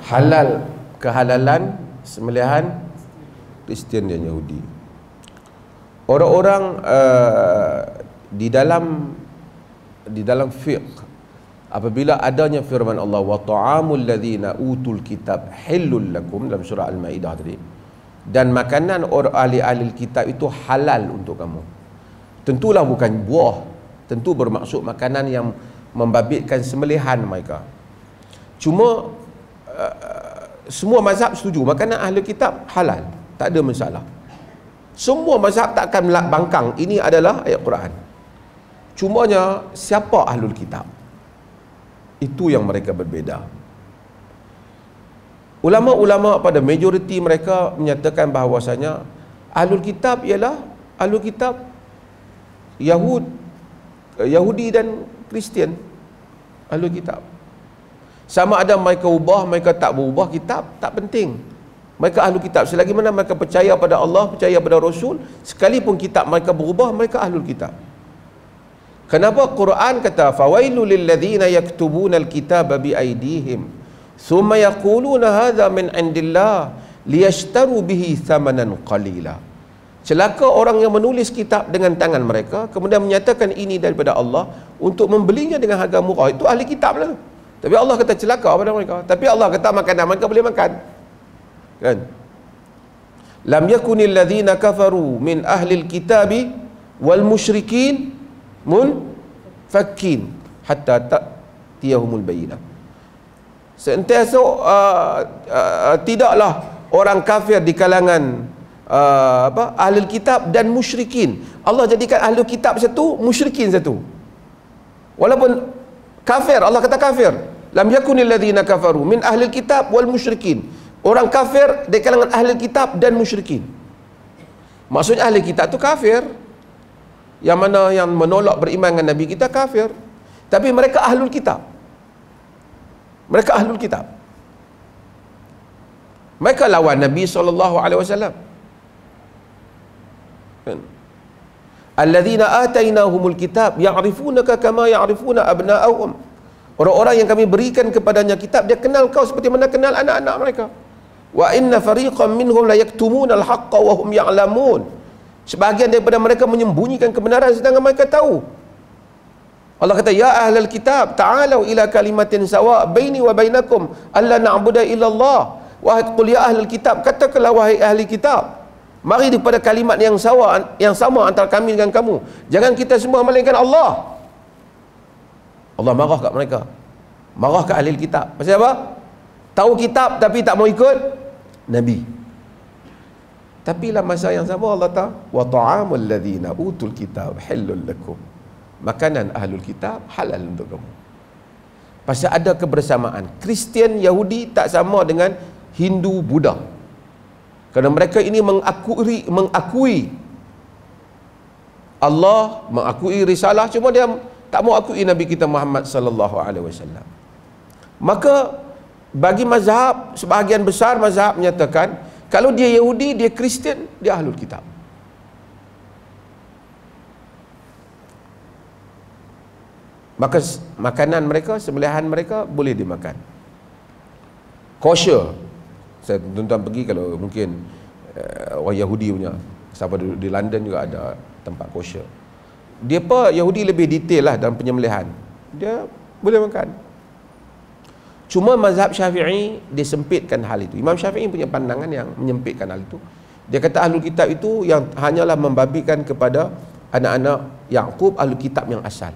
Halal kehalalan sembelihan Kristian dan Yahudi. Orang-orang di dalam fiqh, apabila adanya firman Allah wa ta'amul ladzina utul kitab halul lakum dalam surah Al-Maidah tadi, dan makanan orang ahli-ahli kitab itu halal untuk kamu. Tentulah bukan buah, tentu bermaksud makanan yang membabitkan sembelihan mereka. Cuma semua mazhab setuju makanan ahli kitab halal, tak ada masalah. Semua mazhab tak akan bangkang ini adalah ayat Quran. Cumanya siapa ahlul kitab? Itu yang mereka berbeza. Ulama-ulama pada majoriti mereka menyatakan bahawasanya ahlul kitab ialah ahlul kitab Yahudi dan Kristian. Ahlul kitab. Sama ada mereka ubah, mereka tak berubah kitab, tak penting. Mereka ahlu kitab. Selagi mana mereka percaya pada Allah, percaya pada Rasul, sekalipun kitab mereka berubah, mereka ahlul kitab. Kenapa Quran kata fawailul lil ladzina yaktubuna alkitaba biaydihim thumma yaquluna hadza min indillah liyashtaru bihi thamanan qalila. Celaka orang yang menulis kitab dengan tangan mereka kemudian menyatakan ini daripada Allah untuk membelinya dengan harga murah. Itu ahli kitab lah. Tapi Allah kata celaka pada mereka. Tapi Allah kata makanan mereka boleh makan. Kan? Lam yakunil ladzina kafaru min ahli alkitabi wal musyrikin munfakin hatta ta'tiyahumul bayyinah. Sentiasa tidaklah orang kafir di kalangan ahli kitab dan musyrikin. Allah jadikan ahli kitab satu, musyrikin satu. Walaupun kafir, Allah kata kafir. Lam yakunil ladzina kafaru min ahli kitab wal musyrikin. Orang kafir di kalangan ahli kitab dan musyrikin. Maksudnya ahli kitab tu kafir. Yang mana yang menolak beriman dengan Nabi kita kafir. Tapi mereka ahlul kitab. Mereka ahlul kitab. Mereka lawan Nabi SAW. Alladzina atainahumul kitab ya'rifunaka kama ya'rifuna abna'ahum. Orang-orang yang kami berikan kepadanya kitab, dia kenal kau seperti mana kenal anak-anak mereka. Wa inna fariqan minhum la yaktumuna al-haqqa wa hum ya'lamun. Sebahagian daripada mereka menyembunyikan kebenaran sedangkan mereka tahu. Allah kata ya ahlal kitab ta'alu ila kalimatin sawa baini wa bainakum alla na'budu illallah. Wahai qul ya ahlal kitab, katakanlah wahai ahli kitab, mari daripada kalimat yang sama antara kami dengan kamu. Jangan kita semua melainkan Allah. Allah marah kat mereka. Marah kat ahli kitab. Pasal apa? Tahu kitab tapi tak mau ikut Nabi. Tapi dalam masa yang sama Allah tahu wa ta'amul ladzina utul kitab halal lakum. Makanan ahlul kitab halal untuk kamu. Pasal ada kebersamaan. Kristian, Yahudi tak sama dengan Hindu, Buddha. Kerana mereka ini mengakui Allah, mengakui risalah, cuma dia tak mau akui Nabi kita Muhammad sallallahu alaihi wasallam. Maka bagi mazhab, sebahagian besar mazhab menyatakan kalau dia Yahudi, dia Kristian, dia ahlul kitab. Maka makanan mereka, sembelihan mereka boleh dimakan. Kosher. Saya tuan-tuan pergi kalau mungkin orang Yahudi punya, siapa duduk di London juga ada tempat kosher. Dia Yahudi lebih detail lah dalam penyembelihan. Dia boleh makan. Cuma mazhab Syafi'i dia sempitkan hal itu. Imam Syafi'i punya pandangan yang menyempitkan hal itu. Dia kata ahlul kitab itu yang hanyalah membabikan kepada anak-anak Yaqub, ahlul kitab yang asal.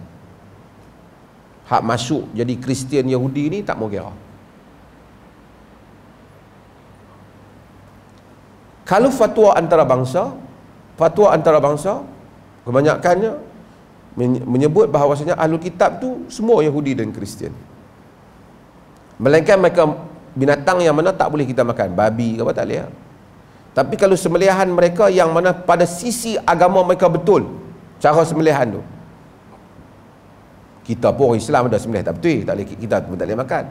Hak masuk jadi Kristian, Yahudi ni tak mau kira. Kalau fatwa antarabangsa kebanyakannya menyebut bahawasanya ahlul kitab tu semua Yahudi dan Kristian. Melainkan mereka binatang yang mana tak boleh kita makan, babi ke apa tak boleh. Tapi kalau sembelihan mereka yang mana pada sisi agama mereka betul, cara sembelihan tu, kita pun orang Islam ada sembelih tak betul, tak boleh, kita pun tak boleh makan.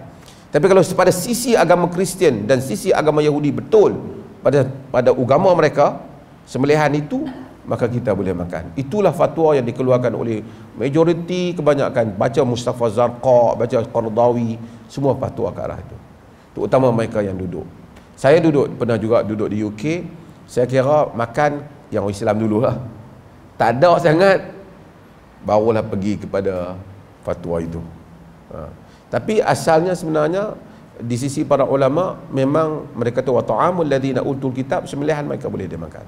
Tapi kalau pada sisi agama Kristian dan sisi agama Yahudi betul pada agama mereka, sembelihan itu, maka kita boleh makan. Itulah fatwa yang dikeluarkan oleh majoriti kebanyakan. Baca Mustafa Zarqa, baca Qardawi, semua fatwa ke arah itu. Terutama mereka yang duduk. Saya pernah juga duduk di UK. Saya kira makan yang orang Islam dululah. Tak ada sangat, barulah pergi kepada fatwa itu. Tapi asalnya sebenarnya di sisi para ulama memang mereka tu wa ta'amul ladzina utul kitab, sembelihan mereka boleh dimakan.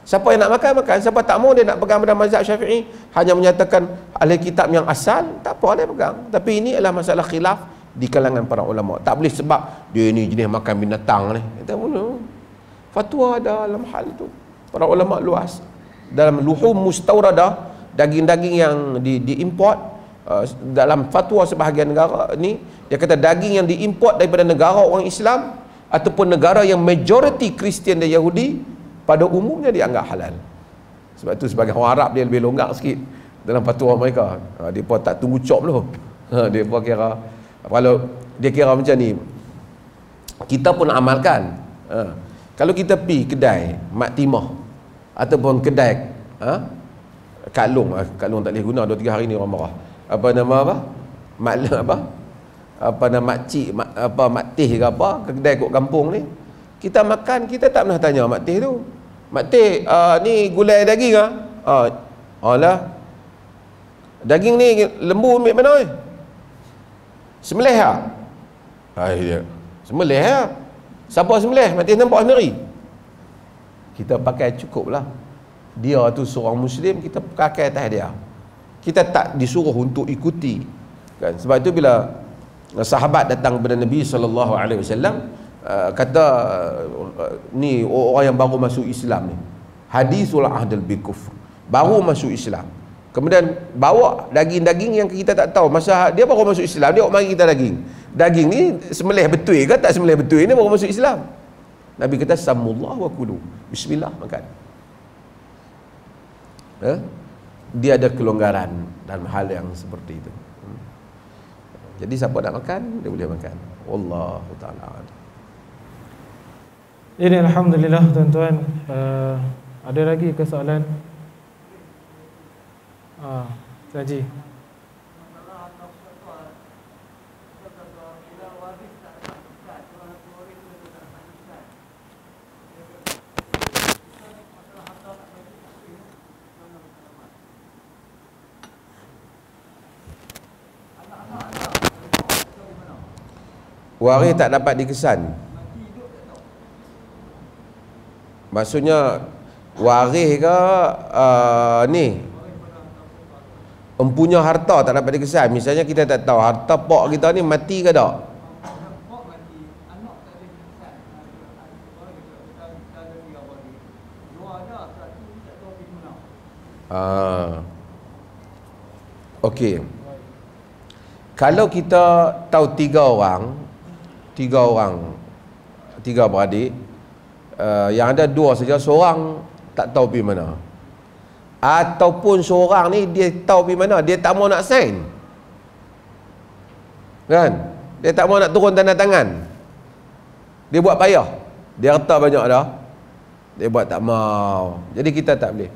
Siapa yang nak makan, makan. Siapa tak mau, dia nak pegang pada mazhab Syafi'i, hanya menyatakan ahli kitab yang asal, tak apa dia pegang. Tapi ini adalah masalah khilaf di kalangan para ulama. Tak boleh sebab dia ni jenis makan binatang ni. Tak boleh. Fatwa dalam hal itu. Para ulama luas. Dalam luhum mustawradah, daging-daging yang diimport, dalam fatwa sebahagian negara ni, dia kata daging yang diimport daripada negara orang Islam ataupun negara yang majoriti Kristian dan Yahudi, pada umumnya dianggap halal. Sebab tu sebagai orang Arab dia lebih longgar sikit dalam fatwa mereka. Dia pun tak tunggu cop dulu. Dia pun kira, kalau dia kira macam ni, kita pun amalkan. Kalau kita pergi kedai Mak Timah ataupun kedai Kak Long tak boleh guna 2-3 hari ni orang marah. Apa nama apa? Apa nama makcik, mak teh ke apa, kedai kat kampung ni. Kita makan, kita tak pernah tanya mak teh tu. Mak teh, ni gulai daging ah? Alah. Daging ni lembu ambil mana ni? Sembelih ah? Dia. Sembelih ah. Siapa sembelih? Mak teh nampak sendiri. Kita pakai cukup lah. Dia tu seorang Muslim, kita pakai atas dia. Kita tak disuruh untuk ikuti. Kan? Sebab itu bila sahabat datang kepada Nabi SAW, kata ni orang yang baru masuk Islam ni, hadisul ahdal bil kufr, baru masuk Islam, kemudian bawa daging-daging yang kita tak tahu. Masa dia baru masuk Islam, dia mari kita daging ni sembelih betul ke tak sembelih betul, ni baru masuk Islam. Nabi kata samullah wa kulu, bismillah, makan. Dia ada kelonggaran dalam hal yang seperti itu. Jadi siapa nak makan, dia boleh makan. Wallahu ta'ala. Jadi alhamdulillah tuan-tuan, ada lagi ke soalan? Haji. Waris tak dapat dikesan. Maksudnya waris ke ni empunya harta tak dapat dikesan. Misalnya kita tak tahu harta pak kita ni mati ke tak. Okey. Kalau kita tahu tiga beradik, yang ada 2 saja, seorang tak tahu pergi mana, ataupun seorang ni dia tahu pergi mana, dia tak mau nak sign, kan? Dia tak mau nak turun tanda tangan, dia buat payah, dia harta banyak dah, dia buat tak mau. Jadi kita tak boleh.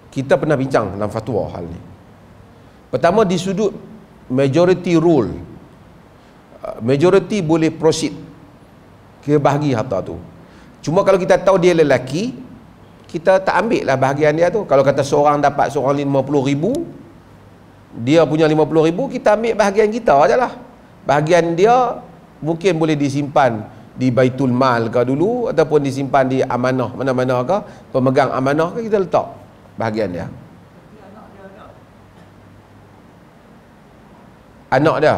Kita pernah bincang dalam fatwa hal ni. Pertama, di sudut majority rule, majority boleh proceed, kita bahagi harta tu. Cuma kalau kita tahu dia lelaki, kita tak ambil lah bahagian dia tu. Kalau kata seorang dapat seorang 50,000, dia punya 50,000, kita ambil bahagian kita je lah. Bahagian dia mungkin boleh disimpan di Baitul Mal ke dulu, ataupun disimpan di amanah mana-mana ke, pemegang amanah ke, kita letak bahagian dia. Anak dia.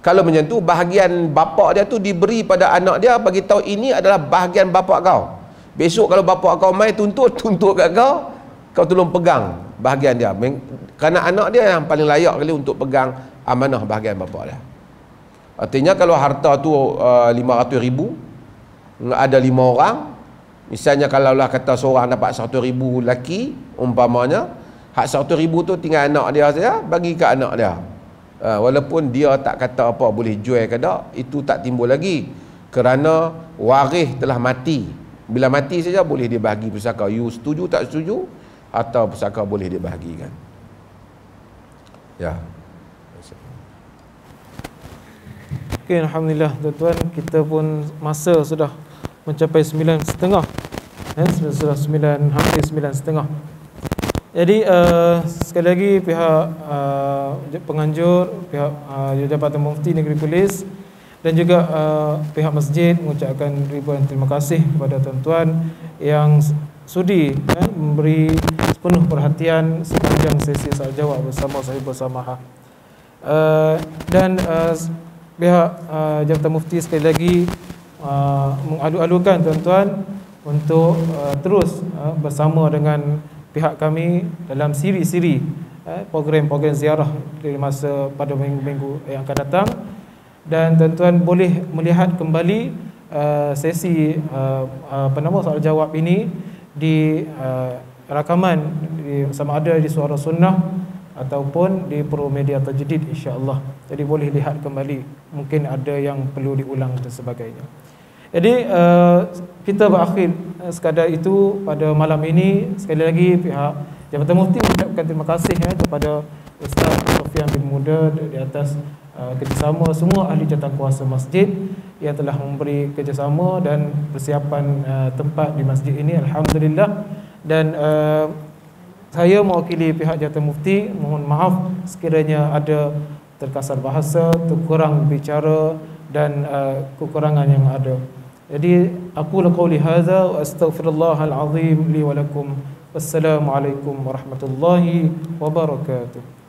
Kalau macam tu, bahagian bapak dia tu diberi pada anak dia, bagi tahu ini adalah bahagian bapak kau. Besok kalau bapak kau mai tuntut kat kau, kau tolong pegang bahagian dia. Kerana anak dia yang paling layak kali untuk pegang amanah bahagian bapak dia. Artinya kalau harta tu 500,000, ada 5 orang, misalnya kalau lah kata seorang dapat 100,000 lelaki, umpamanya hak 100,000 tu tinggal anak dia saja, bagi ke anak dia. Walaupun dia tak kata apa boleh jual ke tak, itu tak timbul lagi, kerana waris telah mati. Bila mati saja boleh dia bahagi pusaka. You setuju tak setuju, atau pusaka boleh dia bahagikan. Ya. Okay, alhamdulillah tuan-tuan, kita pun masa sudah mencapai 9.30. Sudah 9, hampir 9.30. Jadi sekali lagi pihak penganjur, pihak Jabatan Mufti Negeri Perlis dan juga pihak masjid mengucapkan ribuan terima kasih kepada tuan-tuan yang sudi memberi sepenuh perhatian sepanjang sesi soal jawab bersama Sahibul Samahah. Dan pihak Jabatan Mufti sekali lagi mengalu-alukan tuan-tuan untuk terus bersama dengan pihak kami dalam siri-siri program-program ziarah dari masa pada minggu-minggu yang akan datang. Dan tuan-tuan boleh melihat kembali sesi soal jawab ini di rakaman sama ada di Suara Sunnah ataupun di Pro Media Tajdid insya-Allah. Jadi boleh lihat kembali, mungkin ada yang perlu diulang dan sebagainya. Jadi kita berakhir sekadar itu pada malam ini. Sekali lagi pihak Jabatan Mufti mengucapkan terima kasih kepada Ustaz Sofian bin Muda di atas kerjasama semua ahli jawatankuasa masjid yang telah memberi kerjasama dan persiapan tempat di masjid ini, alhamdulillah. Dan saya mewakili pihak Jabatan Mufti mohon maaf sekiranya ada terkasar bahasa, terkurang bicara dan kekurangan yang ada. Jadi aku qauli hadza wa astaghfirullahal azim li wa lakum. Wassalamualaikum warahmatullahi wabarakatuh.